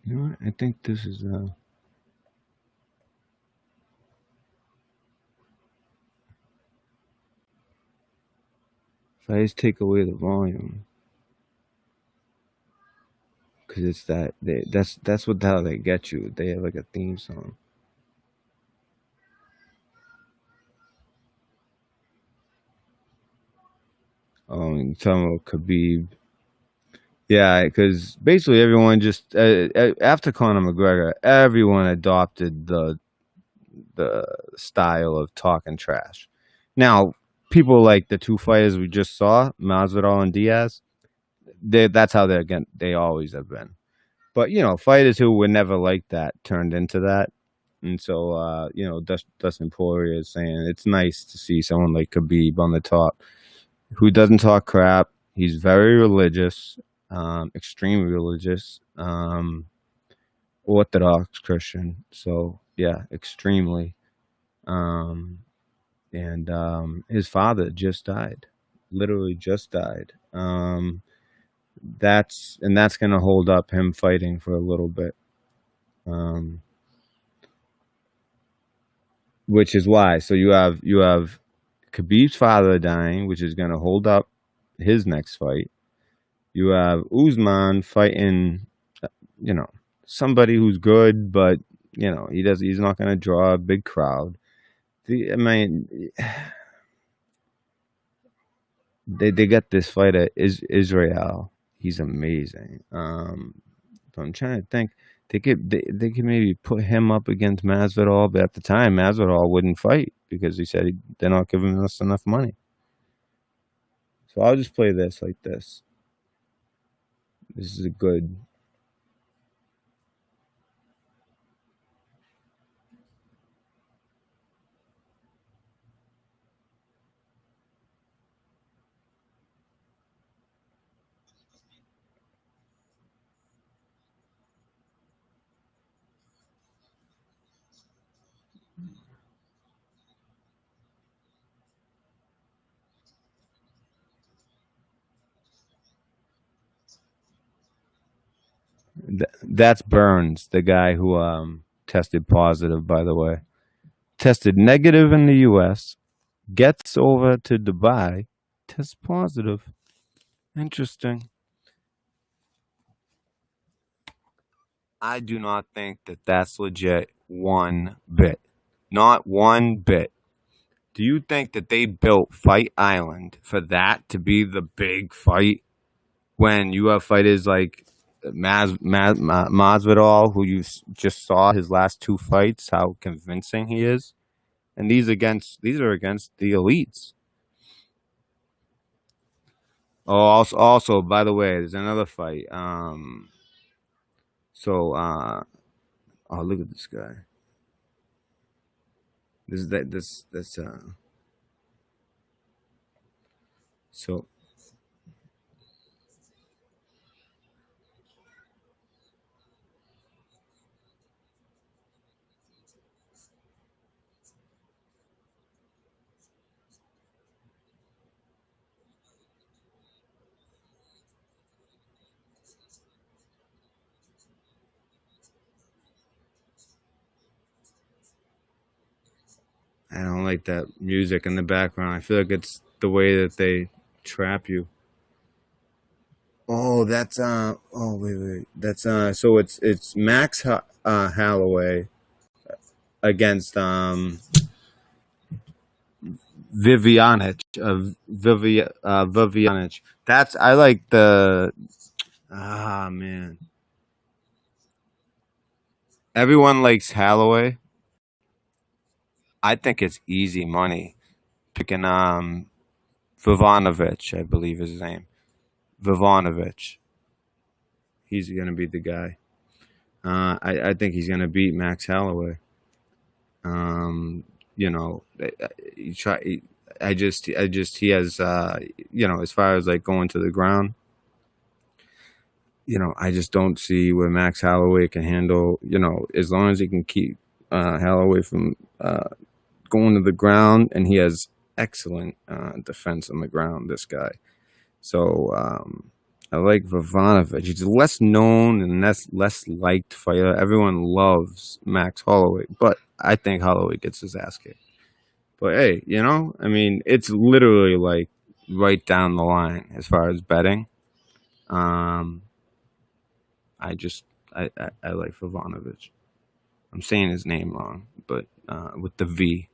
You know what? I think this is. If I just take away the volume, because it's that's what the hell they get you. They have like a theme song. You're talking about Khabib. Yeah, because basically everyone just after Conor McGregor, everyone adopted the style of talking trash. Now, people like the two fighters we just saw, Masvidal and Diaz, that's how they always have been. But fighters who were never like that turned into that, and so Dustin Poirier is saying it's nice to see someone like Khabib on the top who doesn't talk crap. He's very religious, extremely religious, Orthodox Christian. So yeah, extremely. Um, and his father just died, literally just died. That's gonna hold up him fighting for a little bit. Um, which is why. So you have Khabib's father dying, which is gonna hold up his next fight. You have Usman fighting, you know, somebody who's good, but he's not gonna draw a big crowd. I mean, they got this fighter is Israel. He's amazing. But I'm trying to think. They could maybe put him up against Masvidal, but at the time Masvidal wouldn't fight because he said they're not giving us enough money. So I'll just play this like this. This is a good. That's Burns, the guy who tested positive, by the way. Tested negative in the US, gets over to Dubai, tests positive. Interesting. I do not think that that's legit one bit. Not one bit. Do you think that they built Fight Island for that to be the big fight when you have fighters like Masvidal, who you just saw his last two fights, how convincing he is, and these are against the elites. Oh, also, by the way, there's another fight. So, oh, look at this guy. This is that this so I don't like that music in the background. I feel like it's the way that they trap you. Oh, that's oh wait. That's so it's Max Holloway against Vivianich Vivianich. That's I like the man. Everyone likes Holloway. I think it's easy money picking Vivanovic, I believe is his name. Vivanovic. He's gonna be the guy. I think he's gonna beat Max Holloway. You know, he try. He has, as far as like going to the ground, I just don't see where Max Holloway can handle, as long as he can keep Holloway from going to the ground, and he has excellent defense on the ground, this guy. So, I like Vivanovic. He's less known and less liked fighter. Everyone loves Max Holloway, but I think Holloway gets his ass kicked. But hey, I mean, it's literally like right down the line as far as betting. Um, I just I like Vivanovic. I'm saying his name wrong, but with the V,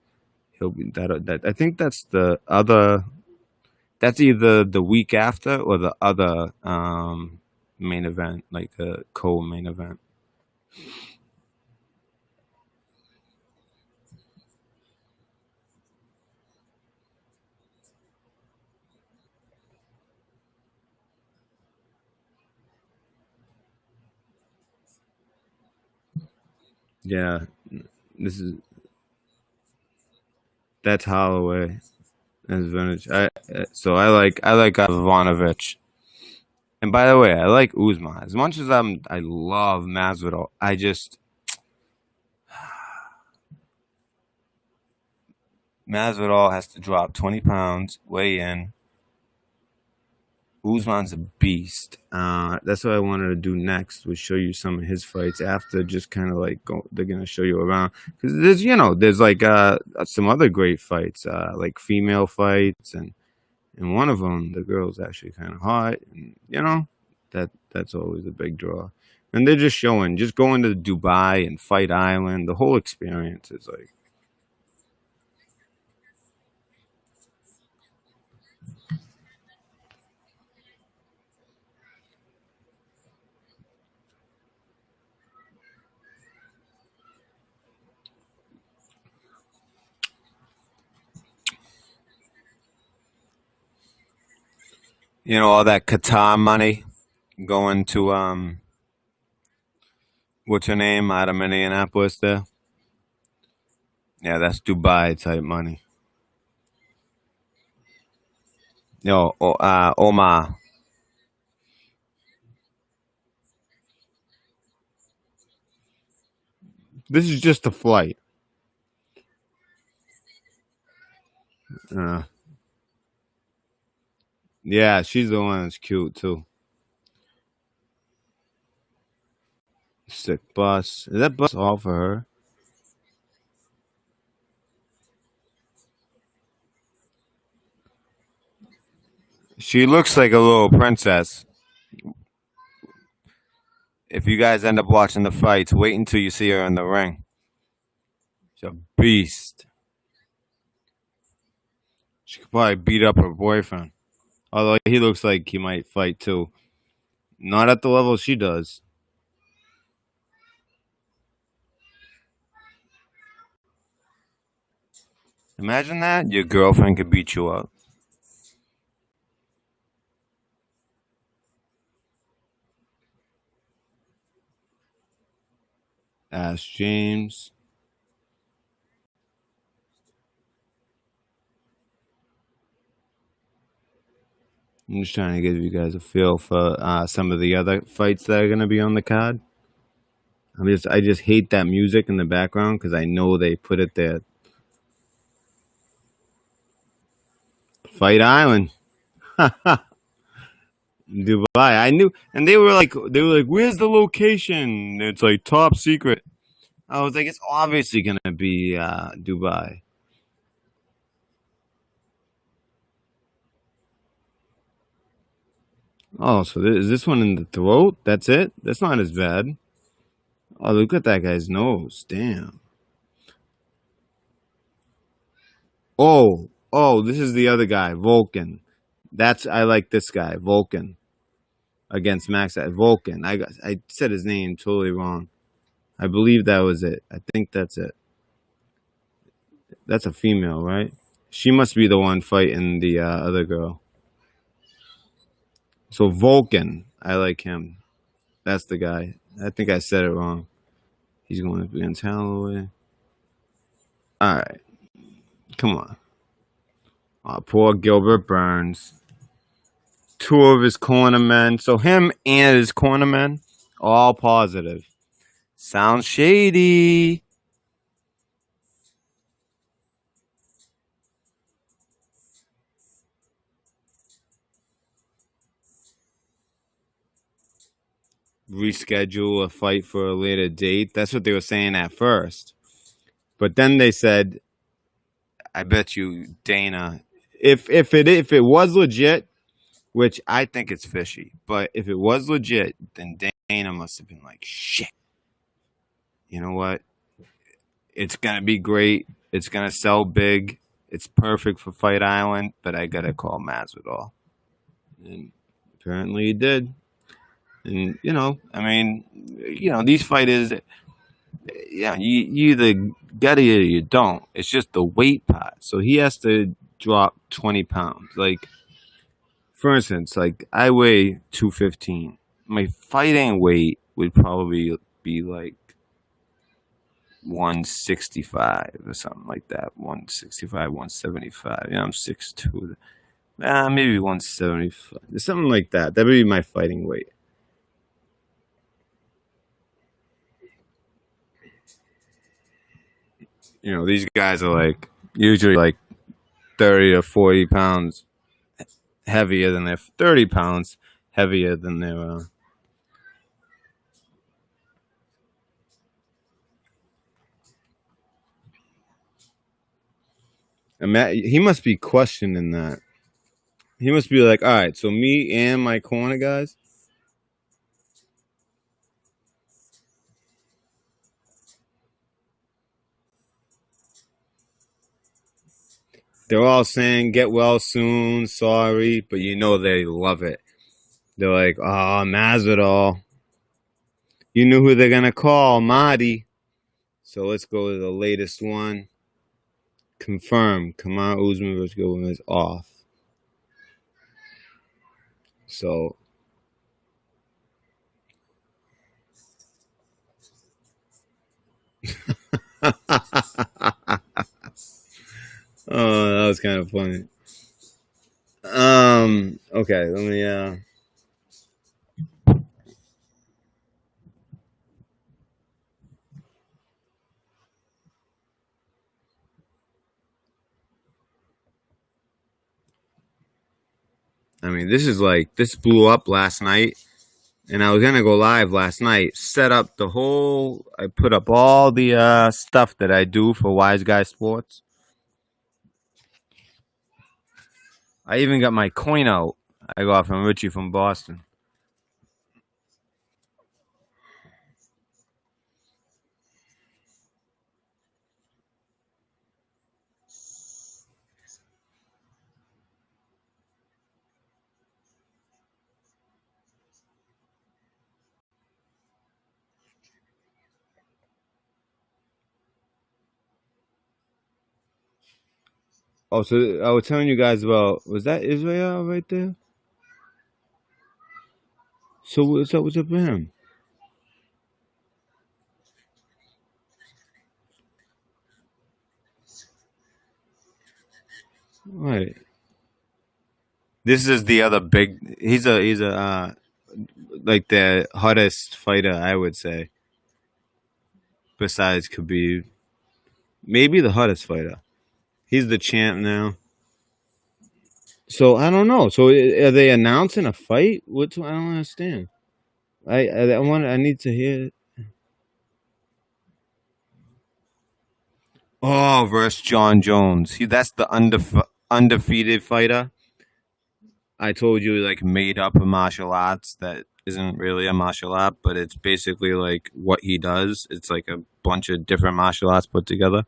he'll be that. I think that's the other. That's either the week after or the other main event, like the co-main event. Yeah, this is that's Holloway. That's vintage. So I like Ivanovic. And by the way, I like Uzma. As much as I love Masvidal, I just Masvidal has to drop 20 pounds, weigh in. Usman's a beast. That's what I wanted to do next, was show you some of his fights after, just kind of like they're gonna show you around, because there's like some other great fights, like female fights, and one of them, the girl's actually kind of hot, and that's always a big draw. And they're just showing, just going to Dubai and Fight Island, the whole experience is like, all that Qatar money going to what's her name out of Minneapolis there. Yeah, that's Dubai type money. Omar. This is just a flight. Uh, yeah, she's the one that's cute too. Sick bus. Is that bus all for her? She looks like a little princess. If you guys end up watching the fights, wait until you see her in the ring. She's a beast. She could probably beat up her boyfriend. Although he looks like he might fight too. Not at the level she does. Imagine that. Your girlfriend could beat you up. Ask James. I'm just trying to give you guys a feel for some of the other fights that are going to be on the card. I just hate that music in the background because I know they put it there. Fight Island, Dubai. I knew, and they were like, "Where's the location?" It's like top secret. I was like, "It's obviously going to be Dubai." Oh, so is this one in the throat? That's it? That's not as bad. Oh, look at that guy's nose. Damn. Oh, this is the other guy, Vulcan. I like this guy, Vulcan, against Max. Vulcan. I said his name totally wrong. I believe that was it. I think that's it. That's a female, right? She must be the one fighting the other girl. So Vulcan, I like him. That's the guy. I think I said it wrong. He's going up against Holloway. All right, come on. Oh, poor Gilbert Burns. Two of his cornermen. So him and his cornermen, all positive. Sounds shady. Reschedule a fight for a later date. That's what they were saying at first. But then they said, I bet you Dana, if it was legit, which I think it's fishy, but if it was legit, then Dana must have been like, shit. You know what? It's gonna be great. It's gonna sell big. It's perfect for Fight Island, but I gotta call Masvidal. And apparently he did. And these fighters, yeah, you either get it or you don't. It's just the weight part. So he has to drop 20 pounds. Like, for instance, like I weigh 215. My fighting weight would probably be like 165 or something like that. 165, 175. Yeah, I'm 6'2". Maybe 175. Something like that. That would be my fighting weight. These guys are like usually like 30 or 40 pounds heavier than their 30 pounds heavier than their. He must be questioning that. He must be like, all right, so me and my corner guys. They're all saying, get well soon, sorry, but they love it. They're like, oh, Masvidal. You knew who they're going to call, Mahdi. So let's go to the latest one. Confirmed. KAMARU Usman versus Gilbert is off. So. Oh, that was kind of funny. Okay, let me I mean, this blew up last night, And I was gonna go live last night. Set up the whole. I put up all the stuff that I do for Wise Guy Sports. I even got my coin out. I got from Richie from Boston. Oh, so I was telling you guys about, was that Israel right there? So what's up with him? Right. This is the other big. He's a like the hottest fighter, I would say, besides Khabib. Maybe the hottest fighter. He's the champ now. So I don't know. So are they announcing a fight? What's I don't understand. I want. I need to hear. Oh, versus John Jones. That's the undefeated fighter. I told you, like, made up a martial arts that isn't really a martial art, but it's basically like what he does. It's like a bunch of different martial arts put together.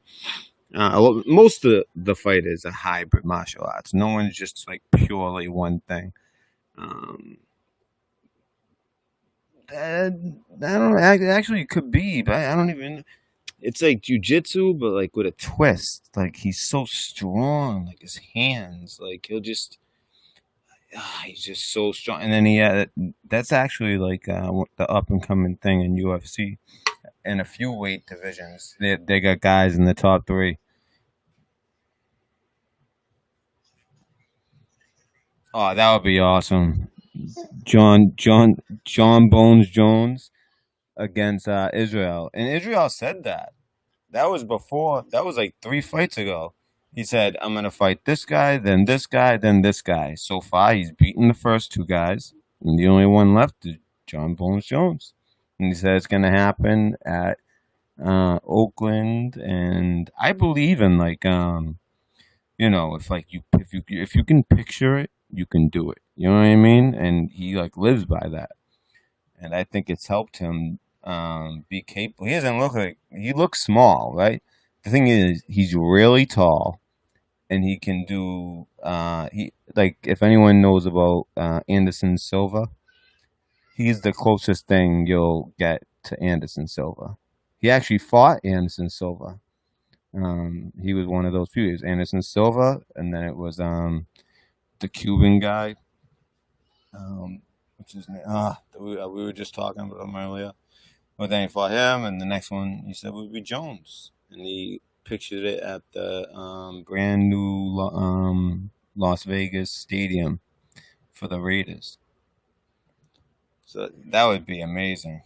Well, most of the fight is a hybrid martial arts. No one's just like purely one thing. Um, I don't actually it could be, but I don't even. It's like jujitsu, but like with a twist. Like he's so strong, like his hands, like he's just so strong. And then that's actually like the up and coming thing in UFC. In a few weight divisions, they got guys in the top 3. Oh, that would be awesome. John Bones Jones against Israel, and Israel said that. That was before. That was like 3 fights ago. He said, "I'm gonna fight this guy, then this guy, then this guy." So far, he's beaten the first 2 guys, and the only one left is John Bones Jones. And he said it's gonna happen at Oakland, and I believe in like if like if you can picture it, you can do it. You know what I mean? And he like lives by that, and I think it's helped him be capable. He doesn't look like he looks small, right? The thing is, he's really tall, and he can do. He like if anyone knows about Anderson Silva, he's the closest thing you'll get to Anderson Silva. He actually fought Anderson Silva. He was one of those few. It was Anderson Silva, and then it was the Cuban guy. What's his name? We were just talking about him earlier. But then he fought him, and the next one he said would be Jones, and he pictured it at the brand new Las Vegas stadium for the Raiders. So that would be amazing.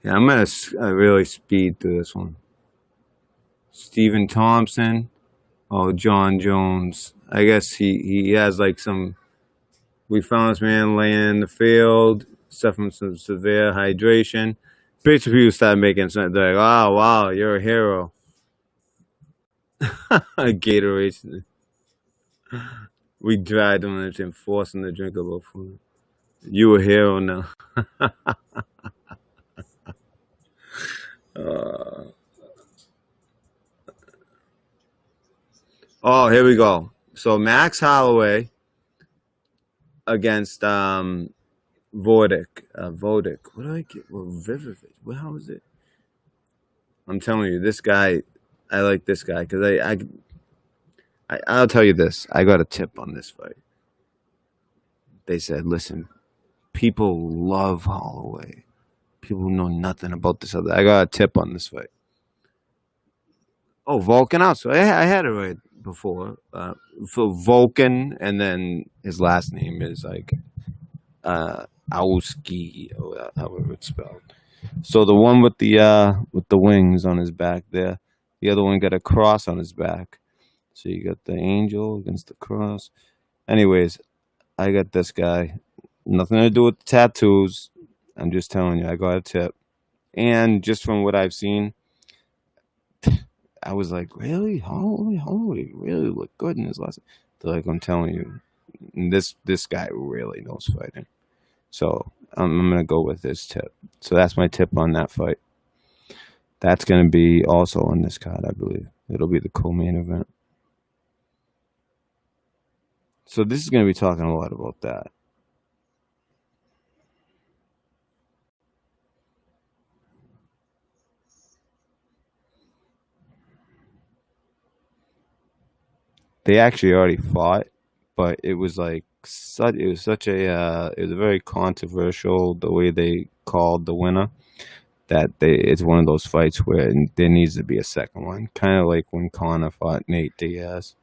Yeah, I'm gonna really speed through this one. Stephen Thompson. Oh, John Jones. I guess he has like some. We found this man laying in the field, suffering some severe hydration. Basically, people started making something. They're like, "Oh, wow, you're a hero." Gatorade. We dragged him and forced him to drink a little food. You a hero now. uh, oh, here we go. So Max Holloway against Vodic. Vodic. What do I get? Well, Vivivich. How is it? I'm telling you, this guy. I like this guy because I'll tell you this. I got a tip on this fight. They said, listen, people love Holloway. People know nothing about this other. I got a tip on this fight. Oh, Volkan out. So I had it right. before for Vulcan, and then his last name is like Auski, or however it's spelled. So the one with the wings on his back there, the other one got a cross on his back. So you got the angel against the cross. Anyways, I got this guy. Nothing to do with the tattoos. I'm just telling you, I got a tip. And just from what I've seen, I was like, really? Holy, really look good in his last. They're like, I'm telling you, this guy really knows fighting. So I'm gonna go with this tip. So that's my tip on that fight. That's gonna be also on this card, I believe. It'll be the co-main event. So this is gonna be talking a lot about that. They actually already fought, but it was like it was very controversial the way they called the winner. That it's one of those fights where there needs to be a second one, kind of like when Conor fought Nate Diaz.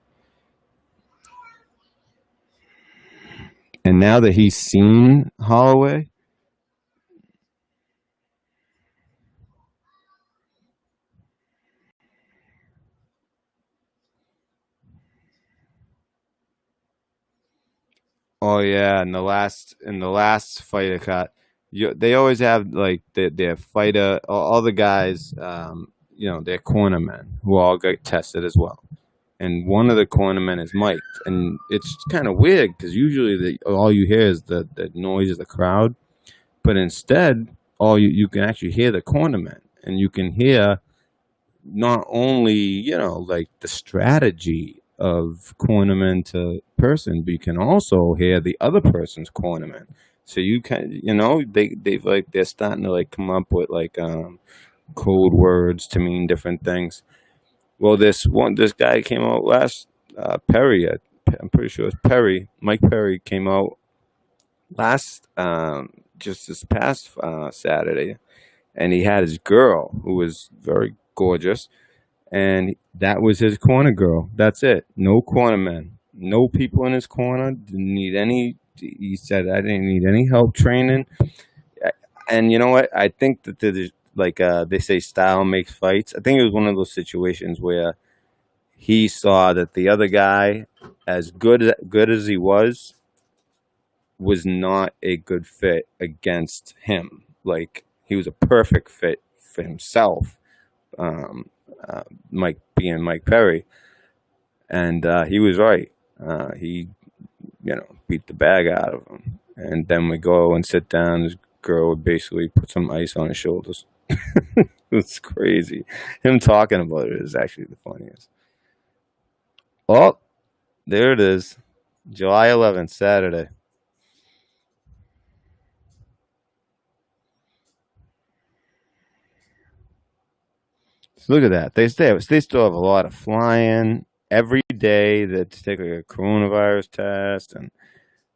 And now that he's seen Holloway, oh yeah, in the last fighter cut, they always have like their fighter, all the guys, their cornermen who all get tested as well. And one of the cornermen is mic'd, and it's kind of weird because usually all you hear is the noise of the crowd, but instead, all you can actually hear the cornermen, and you can hear not only like the strategy of cornerman to person, but you can also hear the other person's cornerman. So you can they're starting to like come up with like code words to mean different things. Well, this guy came out last Perry. I'm pretty sure it's Perry. Mike Perry came out last just this past Saturday, and he had his girl who was very gorgeous, and that was his corner girl. That's it. No corner men. No people in his corner. Didn't need any. He said, I didn't need any help training. And you know what? I think that there's like they say style makes fights. I think it was one of those situations where he saw that the other guy, as good as he was not a good fit against him. Like he was a perfect fit for himself. Um, Mike Perry, and he was right. He beat the bag out of him, and then we go and sit down. This girl would basically put some ice on his shoulders. It's crazy. Him talking about it is actually the funniest. Oh, there it is. July 11th, Saturday. So look at that. They still have a lot of flying every day. They take like a coronavirus test and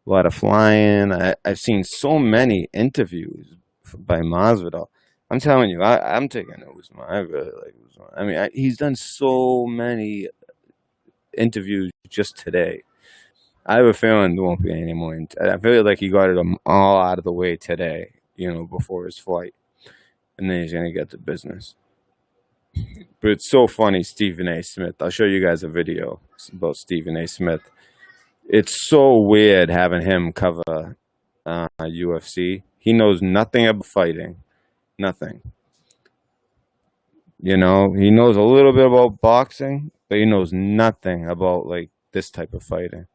a lot of flying. I've seen so many interviews by Masvidal. I'm telling you, I'm taking Usman. I really like Usman. I mean, he's done so many interviews just today. I have a feeling there won't be any more. I feel like he got it all out of the way today, before his flight, and then he's gonna get to business. But it's so funny, Stephen A. Smith. I'll show you guys a video about Stephen A. Smith. It's so weird having him cover UFC. He knows nothing about fighting, nothing. He knows a little bit about boxing, but he knows nothing about like this type of fighting.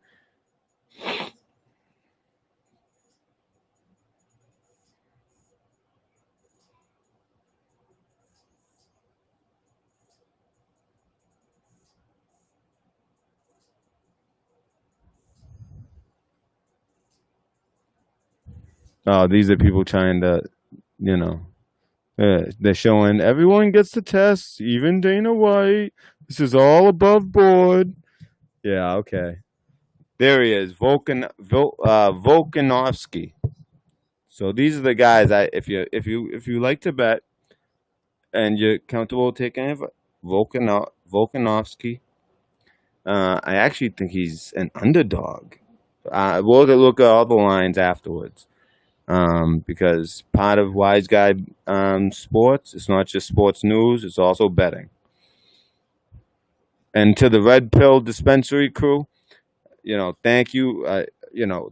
Oh, these are people trying to, you know, they're showing everyone gets the test, even Dana White. This is all above board. Yeah, okay. There he is, Volkanovski. So these are the guys. If you like to bet and you're comfortable taking it, Volkanovski. I actually think he's an underdog. We'll look at all the lines afterwards. Because part of Wise Guy Sports, it's not just sports news, it's also betting. And to the Red Pill Dispensary crew, thank you.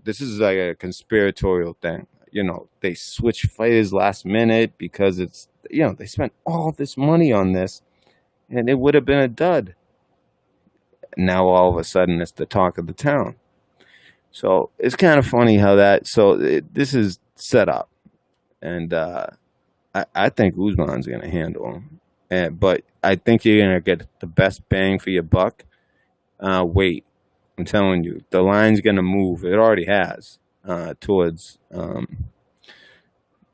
This is like a conspiratorial thing. They switch fighters last minute because they spent all this money on this and it would have been a dud. Now all of a sudden it's the talk of the town. So it's kind of funny how this is set up. And I think Usman's going to handle him. But I think you're going to get the best bang for your buck. Wait. I'm telling you, the line's going to move. It already has towards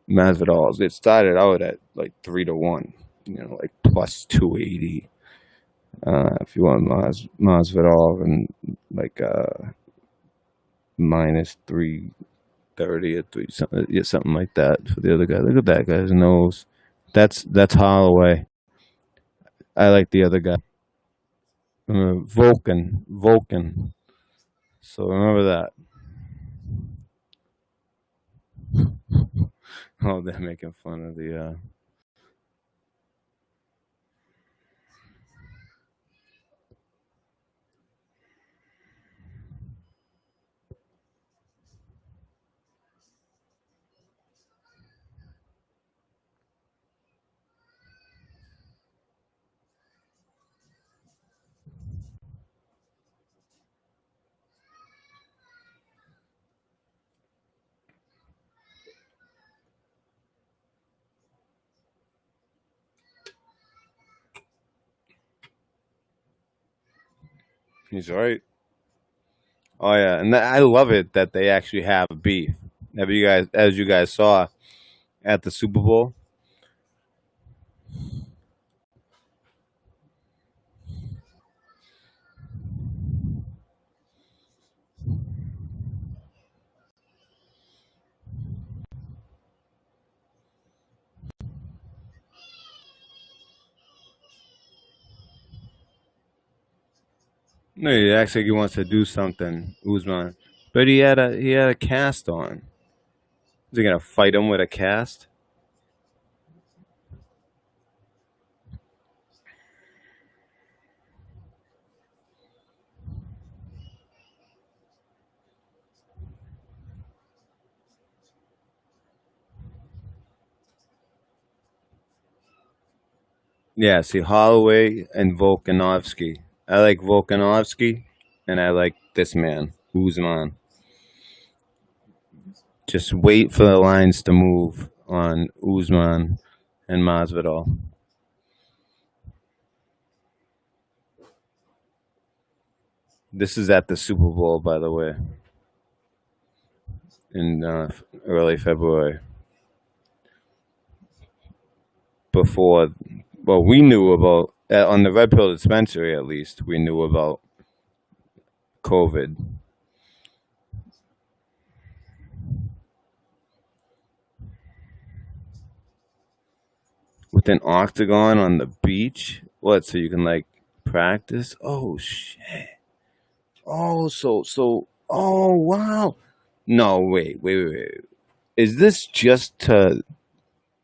Masvidal. It started out at like 3-1, like plus 280. If you want Masvidal and like minus 330 or something like that for the other guy. Look at that guy's nose. That's Holloway. I like the other guy. Vulcan. So remember that. Oh, they're making fun of the. He's right. Oh yeah, and I love it that they actually have beef. As you guys saw at the Super Bowl? No, he acts like he wants to do something, Usman. But he had a cast on. Is he gonna fight him with a cast? Yeah, see Holloway and Volkanovski. I like Volkanovski, and I like this man, Usman. Just wait for the lines to move on Usman and Masvidal. This is at the Super Bowl, by the way, in early February. Before, well, we knew about on the Red Pill Dispensary. At least we knew about COVID. With an octagon on the beach? What? So you can like practice? Oh shit! Oh, Oh wow! No, wait. Is this just to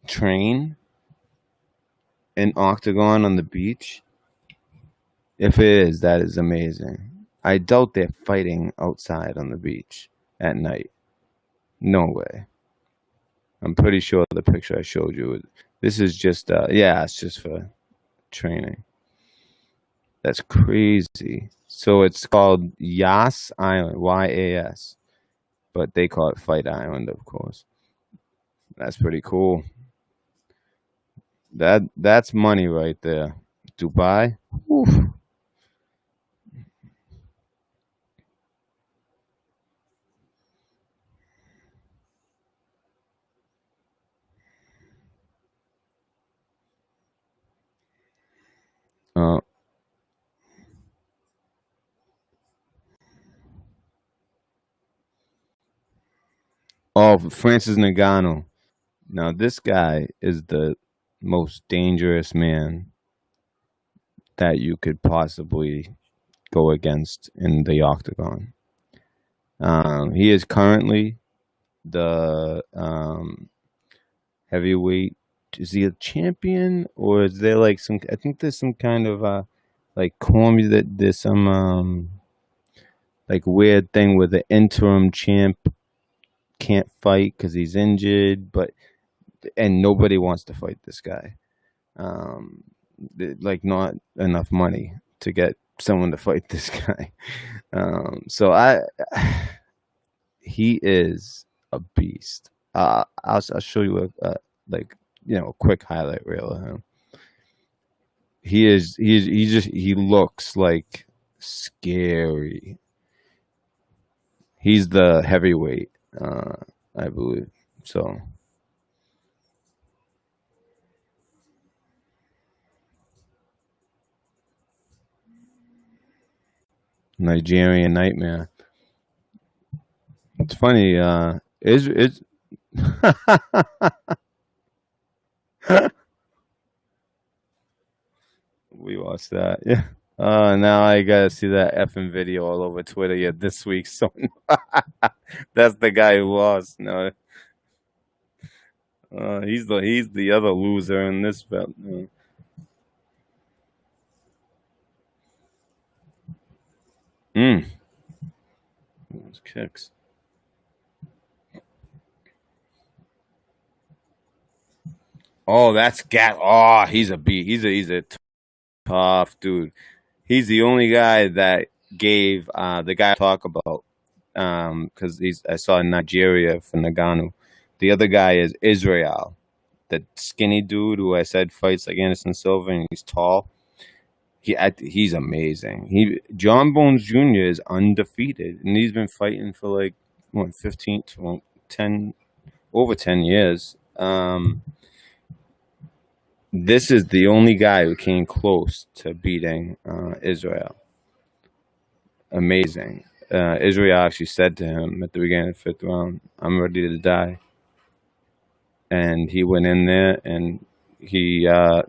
train? An octagon on the beach? If it is, that is amazing. I doubt they're fighting outside on the beach at night. No way. I'm pretty sure the picture I showed you. This is just, it's just for training. That's crazy. So it's called Yas Island, YAS, but they call it Fight Island, of course. That's pretty cool. That's money right there. Dubai. Oof. Uh, Francis Ngannou. Now this guy is the most dangerous man that you could possibly go against in the octagon. He is currently the heavyweight. Is he a champion, or is there like some? I think there's some kind of like that there's some like weird thing where the interim champ can't fight because he's injured, and nobody wants to fight this guy. Like not enough money to get someone to fight this guy. So he is a beast. I'll show you a like a quick highlight reel of him. He looks like scary. He's the heavyweight, I believe. So Nigerian Nightmare. It's funny. It's we watched that. Yeah. Now I gotta see that effing video all over Twitter. Yeah, this week. So that's the guy who lost. No, he's the other loser in this belt. Those kicks. Oh, that's Gat. Oh, he's a beat. He's a tough dude. He's the only guy that gave the guy I talk about because I saw in Nigeria for Nagano. The other guy is Israel, the skinny dude who I said fights like Anderson Silva and he's tall. He's amazing. John Bones Jr. is undefeated and he's been fighting for like 15 to 10 over 10 years. This is the only guy who came close to beating Israel. Amazing. Israel actually said to him at the beginning of the 5th round, "I'm ready to die." And he went in there and he, that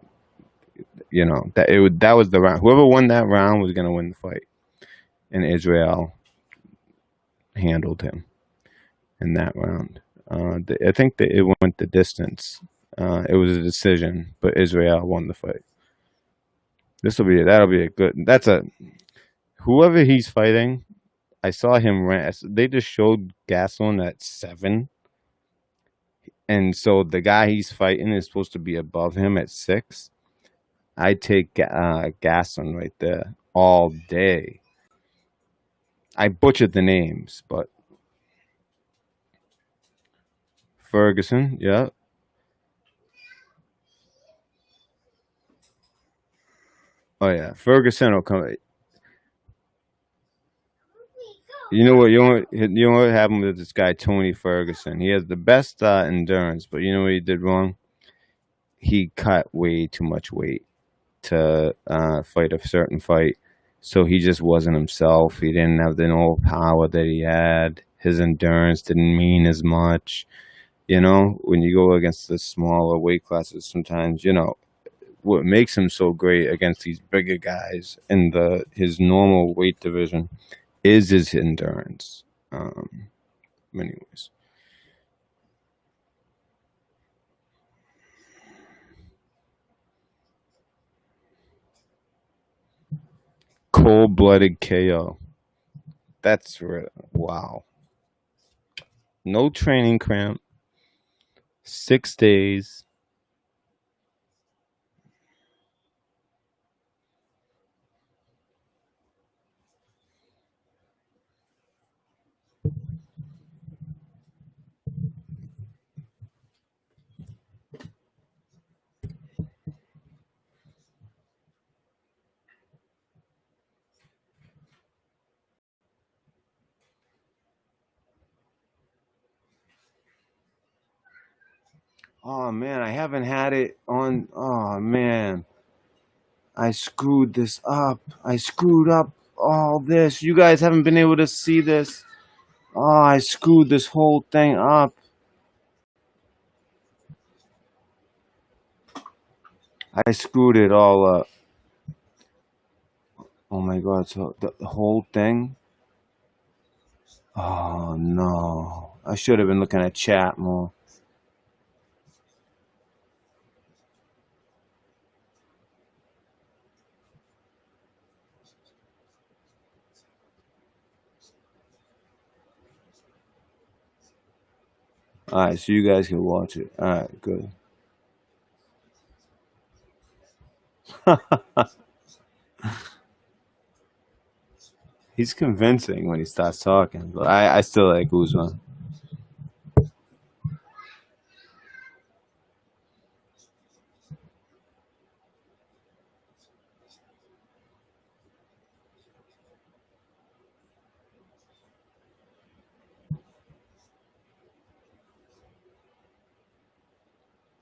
was the round. Whoever won that round was going to win the fight. And Israel handled him in that round. I think that it went the distance. It was a decision, but Israel won the fight. That'll be a good. Whoever he's fighting. I saw him they just showed Gastelum at 7, and so the guy he's fighting is supposed to be above him at 6. I'd take Gastelum right there all day. I butchered the names, but Ferguson, yeah. Oh yeah, Ferguson will come. You know what happened with this guy Tony Ferguson? He has the best endurance, but you know what he did wrong? He cut way too much weight to fight a certain fight, so he just wasn't himself. He didn't have the old power that he had. His endurance didn't mean as much. When you go against the smaller weight classes, sometimes what makes him so great against these bigger guys in his normal weight division is his endurance. Anyways. Cold-blooded KO. That's wow. No training cramp. 6 days. Oh man, I haven't had it on. Oh man, I screwed this up. I screwed up all this. You guys haven't been able to see this. Oh, I screwed this whole thing up. I screwed it all up. Oh my God! So the whole thing. Oh no! I should have been looking at chat more. All right, so you guys can watch it. All right, good. He's convincing when he starts talking, but I still like Usman.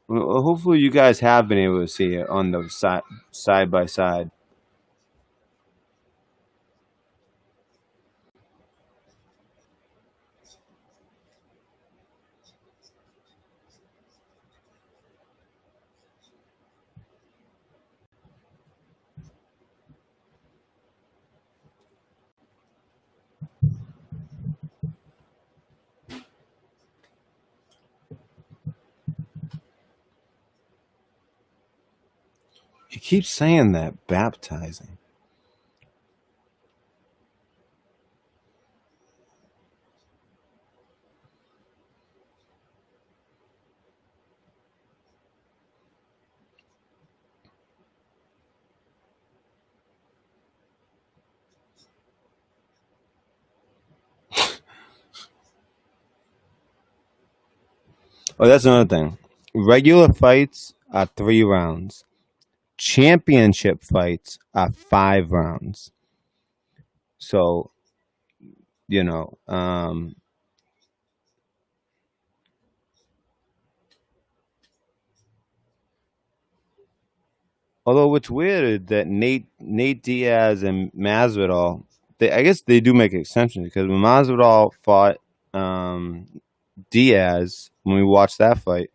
Well, hopefully, you guys have been able to see it on the side by side. He keeps saying that baptizing. Oh, that's another thing. Regular fights are 3 rounds. Championship fights are 5 rounds. So you know, although what's weird is that Nate Diaz and Masvidal, I guess they do make exceptions because when Masvidal fought um, Diaz, when we watched that fight,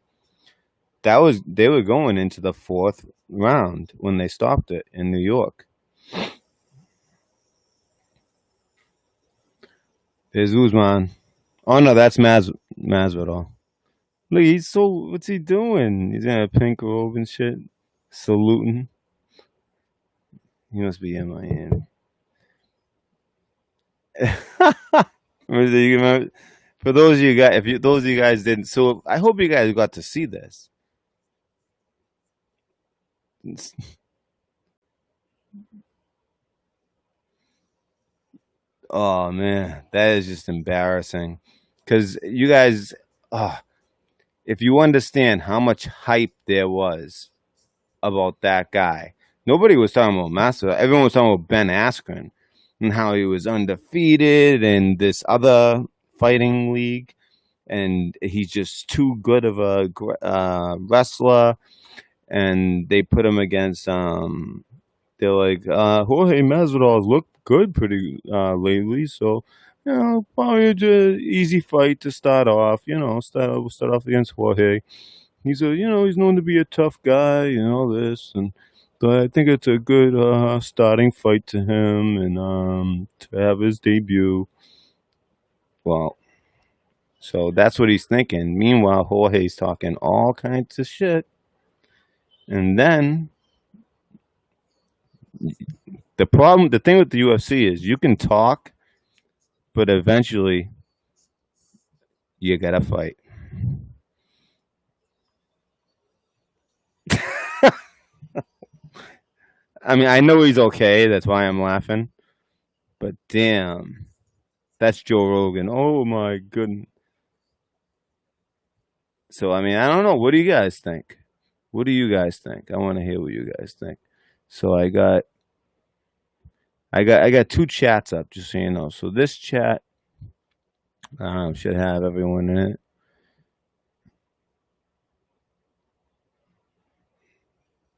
they were going into the 4th round when they stopped it in New York. There's Usman. Oh no, that's Masvidal. Look, what's he doing? He's in a pink robe and shit, saluting. He must be in Miami. For those of you guys, those of you guys didn't, so I hope you guys got to see this. Oh man, that is just embarrassing. Because you guys, if you understand how much hype there was about that guy, nobody was talking about Massa. Everyone was talking about Ben Askren and how he was undefeated in this other fighting league, and he's just too good of a wrestler. And they put him against they're like Jorge Masvidal's looked good pretty lately, so probably just easy fight to start off. We'll start off against Jorge. He's he's known to be a tough guy, this, and but I think it's a good starting fight to him and to have his debut. Well, so that's what he's thinking. Meanwhile, Jorge's talking all kinds of shit, and then the thing with the UFC is you can talk, but eventually you gotta fight. I mean, I know he's okay. That's why I'm laughing. But damn, that's Joe Rogan. Oh my goodness. So I mean, I don't know. What do you guys think? What do you guys think? I want to hear what you guys think. So I got 2 chats up, just so you know. So this chat should have everyone in it.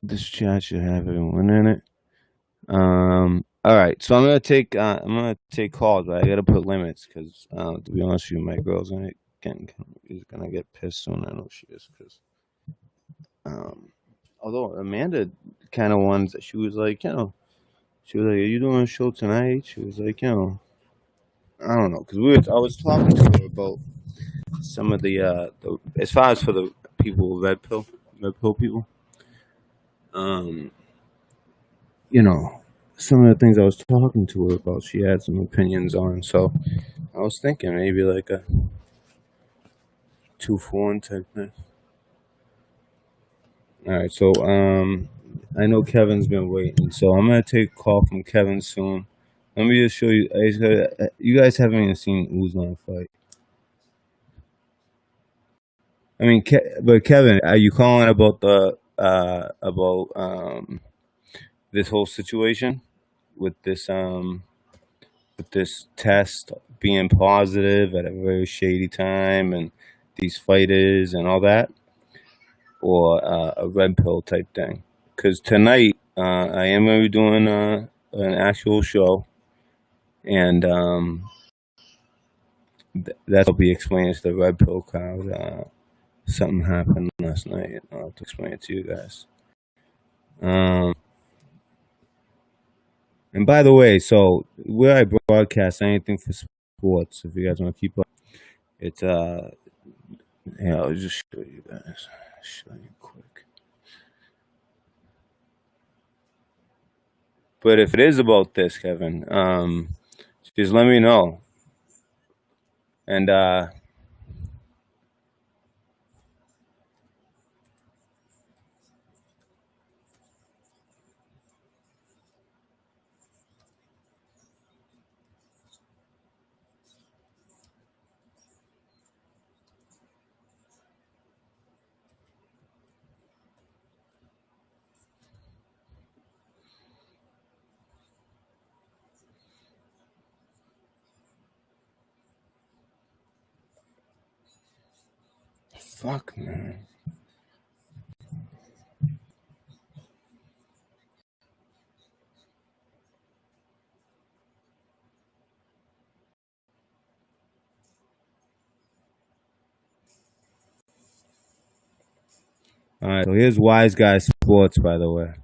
This chat should have everyone in it. All right, so I'm gonna take calls, but I gotta put limits because to be honest with you, my girl's is gonna get pissed soon. I know she is because although Amanda kind of wants, she was like, She was like, "Are you doing a show tonight?" She was like, I don't know, because I was talking to her about some of the as far as for the people with red pill people, um, some of the things I was talking to her about, she had some opinions on. So I was thinking maybe like a 2 for 1 type thing. All right, so I know Kevin's been waiting, so I'm gonna take a call from Kevin soon. Let me just show you. You guys haven't even seen Usman fight. I mean, but Kevin, are you calling about the about this whole situation with this test being positive at a very shady time and these fighters and all that, or a red pill type thing? Because tonight I am going to be doing an actual show, and that'll be explaining to the red pill crowd. Something happened last night, and I'll have to explain it to you guys. And by the way, so where I broadcast anything for sports, if you guys want to keep up, it's yeah, I'll just show you guys. Show you quick. But if it is about this, Kevin, just let me know. And fuck, man. All right, so here's Wise Guy Sports, by the way.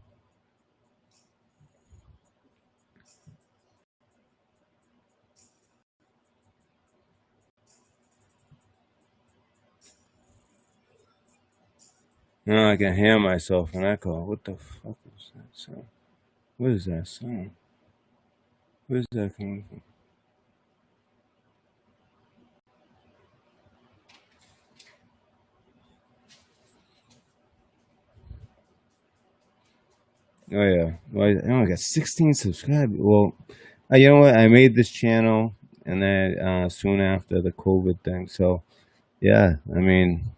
Now I can hear myself in echo. What the fuck is that sound? What is that sound? Where's that coming from? Oh yeah, well, I only got 16 subscribers. Well, you know what? I made this channel, and then soon after the COVID thing. So yeah, I mean,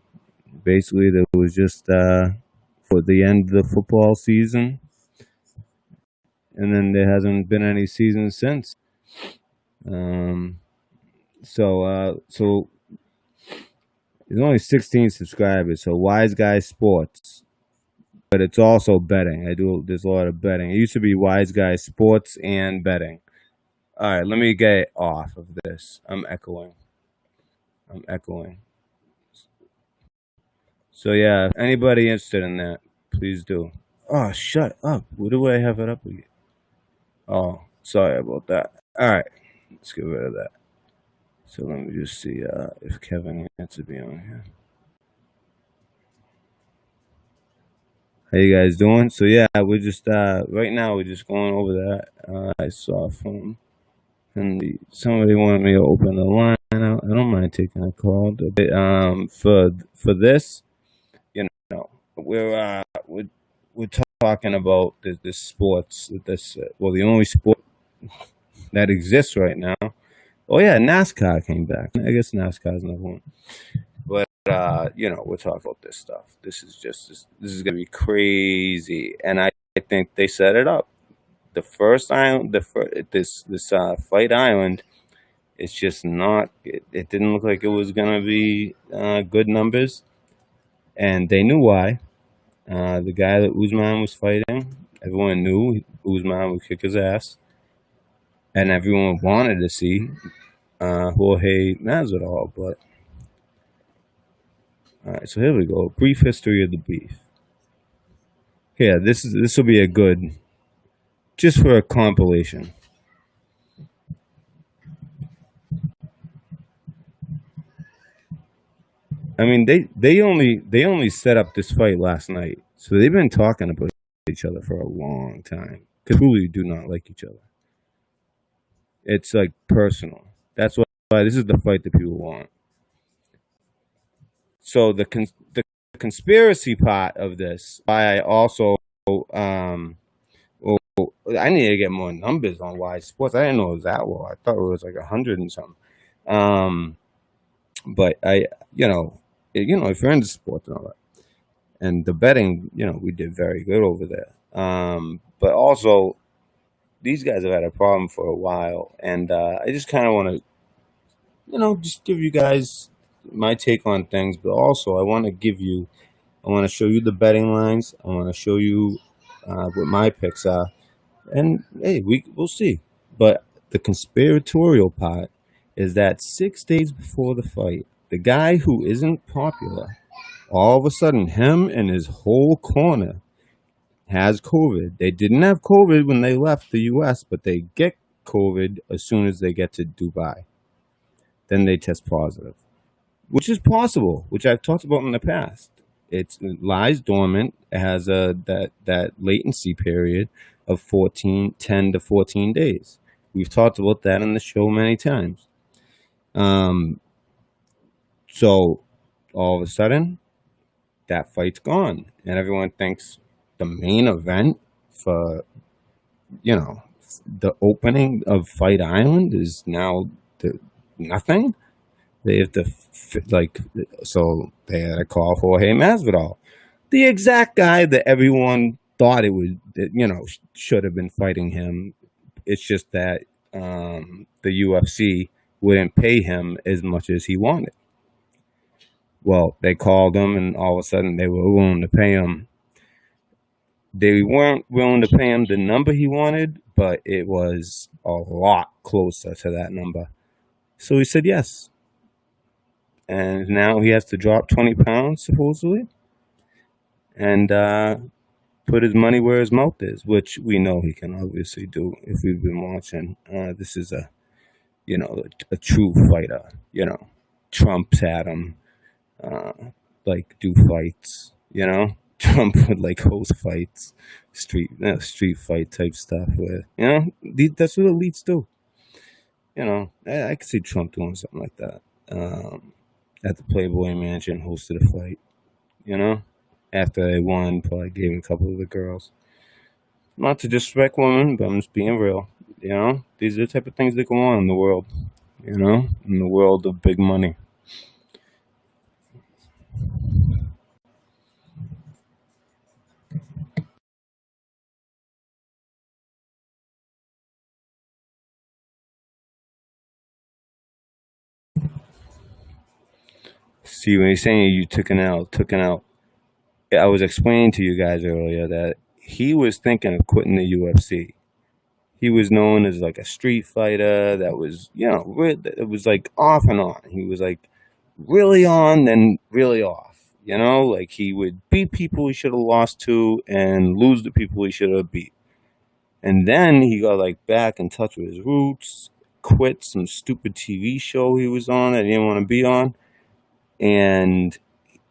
basically there was just for the end of the football season, and then there hasn't been any season since. Um, so there's only 16 subscribers. So Wise Guy Sports, but it's also betting. There's a lot of betting. It used to be Wise Guy Sports and betting. All right, let me get off of this. I'm echoing. So yeah, if anybody interested in that, please do. Oh, shut up. Where do I have it up again? Oh, sorry about that. All right, let's get rid of that. So let me just see if Kevin wants to be on here. How you guys doing? So yeah, we're just right now we're just going over that. I saw from and somebody wanted me to open the line. I don't mind taking a call. But, for this, we're talking about this sports. Well, the only sport that exists right now. Oh yeah, NASCAR came back. I guess NASCAR's number one. But we're talking about this stuff. This is gonna be crazy, and I think they set it up. The first island, this Fight Island, it's just not. It didn't look like it was gonna be good numbers, and they knew why. The guy that Usman was fighting, everyone knew Usman would kick his ass, and everyone wanted to see Jorge Masvidal. But all right, so here we go. Brief history of the beef. Yeah, this will be a good just for a compilation. I mean, they only set up this fight last night, so they've been talking about each other for a long time. Because truly do not like each other. It's like personal. That's why this is the fight that people want. So the conspiracy part of this, why I also well, I need to get more numbers on why sports. I didn't know it was that low. I thought it was like 100 and something. But if you're into sports and all that, and the betting, we did very good over there. But also, these guys have had a problem for a while, and I just kind of want to, just give you guys my take on things. But also, I want to show you the betting lines. I want to show you what my picks are, and hey, we'll see. But the conspiratorial part is that 6 days before the fight, the guy who isn't popular, all of a sudden, him and his whole corner has COVID. They didn't have COVID when they left the U.S., but they get COVID as soon as they get to Dubai. Then they test positive, which is possible, which I've talked about in the past. It lies dormant. It has that latency period of 10 to 14 days. We've talked about that in the show many times. So all of a sudden, that fight's gone, and everyone thinks the main event for the opening of Fight Island is now nothing. They have to so they had to call Jorge Masvidal, the exact guy that everyone thought should have been fighting him. It's just that the UFC wouldn't pay him as much as he wanted. Well, they called him, and all of a sudden they were willing to pay him. They weren't willing to pay him the number he wanted, but it was a lot closer to that number. So he said yes. And now he has to drop 20 pounds, supposedly, and put his money where his mouth is, which we know he can obviously do if we've been watching. This is a true fighter. Trump's had him, do fights, Trump would host fights, street fight type stuff where, that's what elites do. I could see Trump doing something like that. At the Playboy Mansion, hosted a fight, after they won, probably gave him a couple of the girls. Not to disrespect women, but I'm just being real. These are the type of things that go on in the world, in the world of big money. See, when you're saying you took an L, I was explaining to you guys earlier that he was thinking of quitting the UFC. He was known as a street fighter that was, it was off and on. He was really on, then really off. He would beat people he should have lost to and lose the people he should have beat. And then he got back in touch with his roots, quit some stupid TV show he was on that he didn't want to be on. And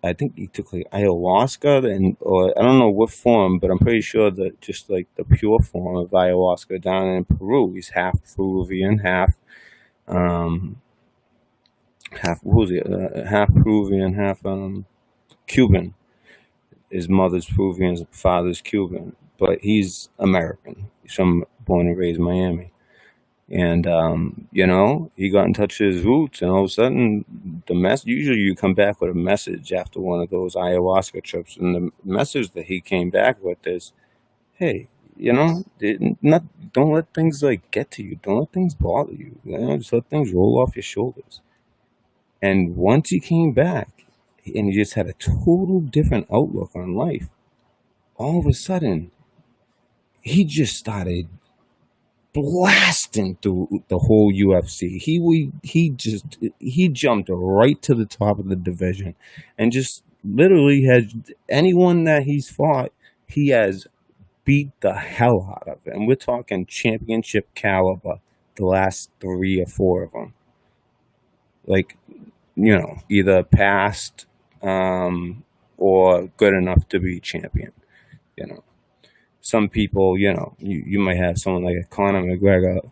I think he took ayahuasca, or I don't know what form, but I'm pretty sure that just the pure form of ayahuasca down in Peru. He's half Peruvian, half Peruvian, half Cuban. His mother's Peruvian, his father's Cuban, but he's American. He's born and raised in Miami. And, he got in touch with his roots, and all of a sudden, usually you come back with a message after one of those ayahuasca trips, and the message that he came back with is, hey, don't let things get to you. Don't let things bother you. Just let things roll off your shoulders. And once he came back, and he just had a total different outlook on life, all of a sudden, he just started blasting through the whole UFC. He jumped right to the top of the division, and just literally has anyone that he's fought, he has beat the hell out of. And we're talking championship caliber, the last 3 or 4 of them. Like, either past or good enough to be champion. Some people, you might have someone like a Conor McGregor,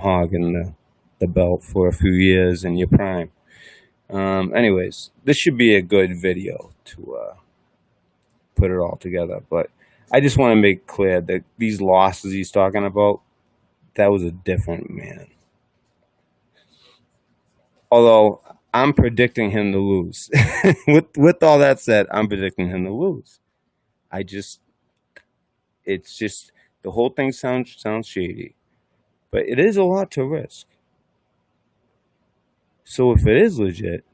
hogging the belt for a few years in your prime. Anyways, this should be a good video to put it all together. But I just want to make clear that these losses he's talking about, that was a different man. Although I'm predicting him to lose. with all that said, I'm predicting him to lose. It's just the whole thing sounds shady, but it is a lot to risk. So if it is legit,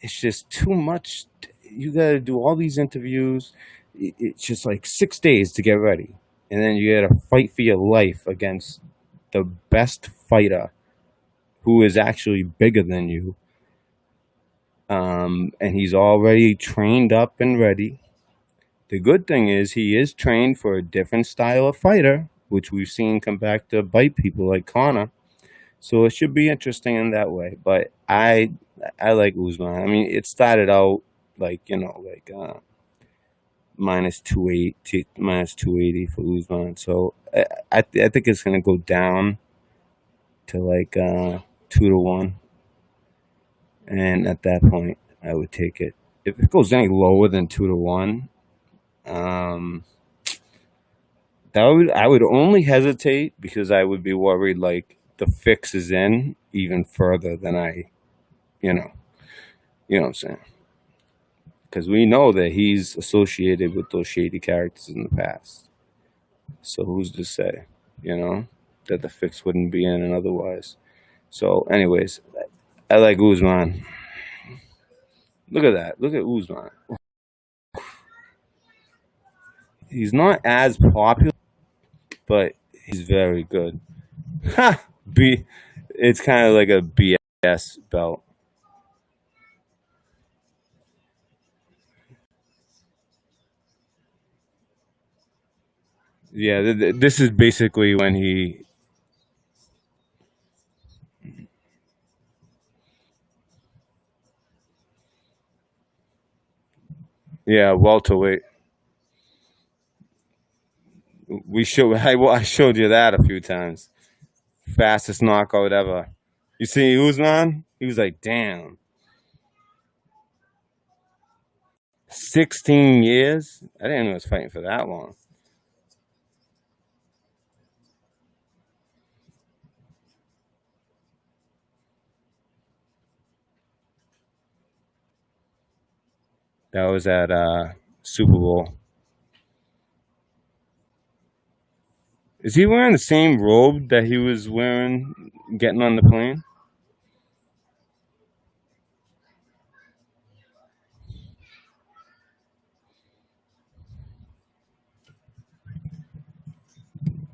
it's just too much. You got to do all these interviews. It's just like 6 days to get ready, and then you got to fight for your life against the best fighter, who is actually bigger than you. And he's already trained up and ready. The good thing is he is trained for a different style of fighter, which we've seen come back to bite people like Conor. So it should be interesting in that way. But I like Usman. I mean, it started out like, minus 280 for Usman. So I think it's going to go down to like 2-1. And at that point, I would take it. If it goes any lower than 2-1, I would only hesitate because I would be worried like the fix is in even further than you know what I'm saying? Because we know that he's associated with those shady characters in the past. So who's to say, that the fix wouldn't be in and otherwise. So anyways, I like Usman. Look at that. Look at Usman. He's not as popular, but he's very good. Ha! It's kind of like a BS belt. Yeah, this is basically when he. Yeah, welterweight. I showed you that a few times. Fastest knockout ever. You see Usman? He was like, damn. 16 years? I didn't know he was fighting for that long. That was at Super Bowl. Is he wearing the same robe that he was wearing getting on the plane?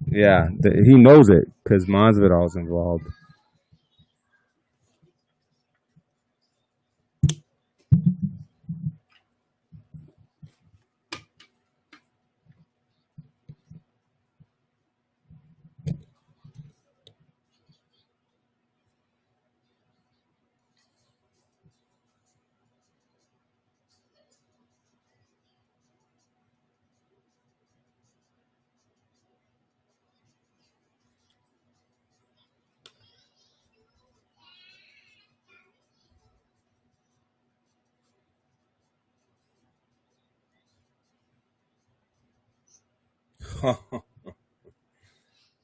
Yeah, he knows it because Masvidal's involved.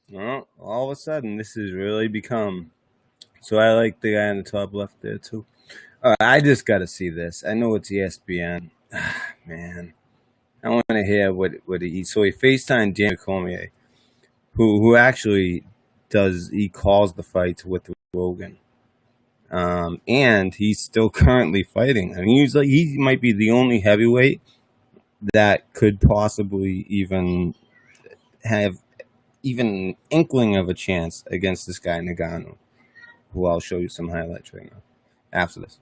Well, all of a sudden, this has really become. So I like the guy in the top left there too. I just got to see this. I know it's ESPN. Man, I want to hear what he. So he FaceTimed Dan Cormier, who actually does. He calls the fights with Rogan, and he's still currently fighting. I mean, he might be the only heavyweight that could possibly even have even inkling of a chance against this guy Nagano, who I'll show you some highlights right now after this.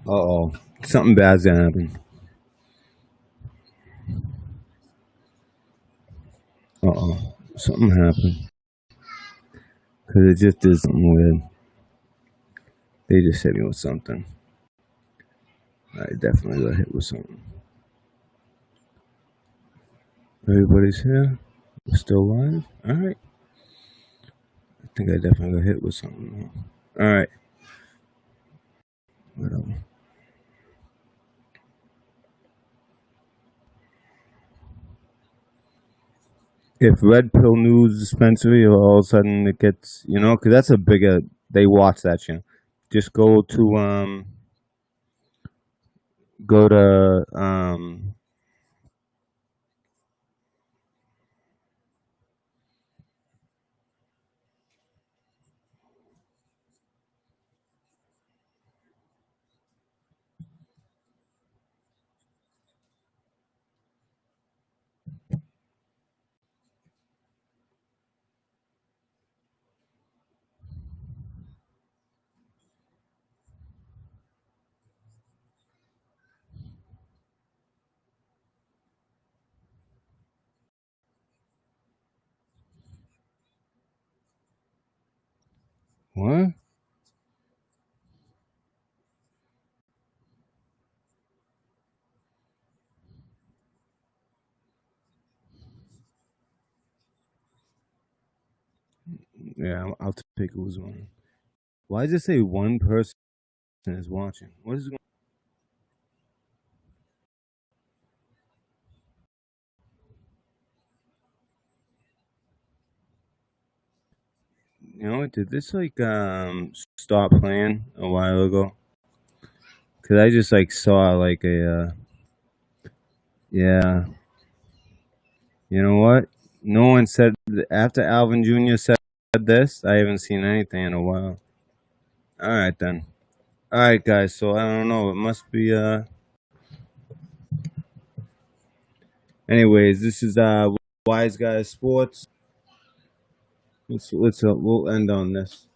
Uh-oh. Something bad's gonna happen. Uh-oh. Something happened. Because it just did something weird. They just hit me with something. I definitely got hit with something. Everybody's here? We're still live? Alright. I think I definitely got hit with something. Alright. Whatever. If Red Pill News Dispensary all of a sudden it gets, because that's a bigger, they watch that channel. Just go to, what? Yeah, I'll take Usman. Why does it say one person is watching? What is going did this stop playing a while ago? Cause I just saw yeah. You know what? No one said after Alvin Jr. said this. I haven't seen anything in a while. All right then. All right, guys. So I don't know. It must be Anyways, this is Wise Guys Sports. We'll end on this.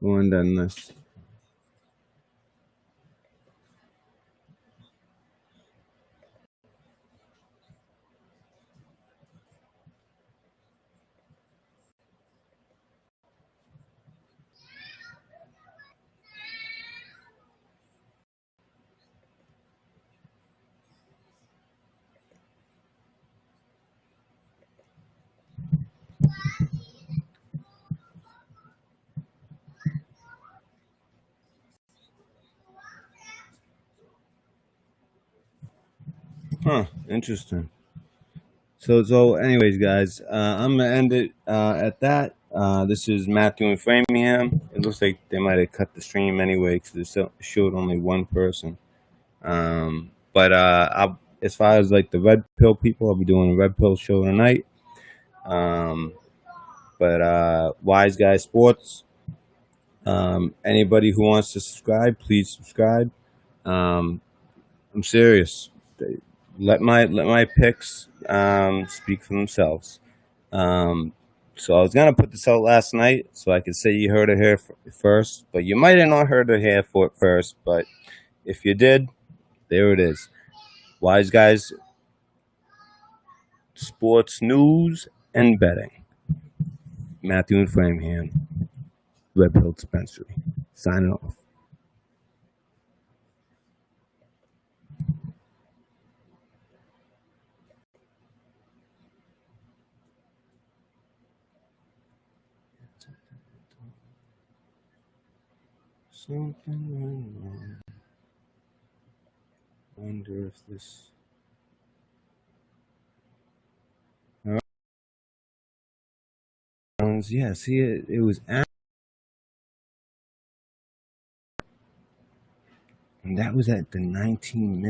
We'll end on this. Huh? Interesting. So anyways, guys, I'm gonna end it at that. This is Matthew in Framingham. It looks like they might have cut the stream anyway because it showed only one person. But as far as the Red Pill people, I'll be doing a Red Pill show tonight. But Wise Guy Sports. Anybody who wants to subscribe, please subscribe. I'm serious. Let my picks speak for themselves. So I was gonna put this out last night, so I could say you heard it here first, but you might have not heard it here first. But if you did, there it is. Wise Guys Sports News and Betting. Matthew and Framingham, Red Pill Dispensary. Signing off. Something went wrong. Wonder if this. Yeah, see, it was. And that was at the 19 minute.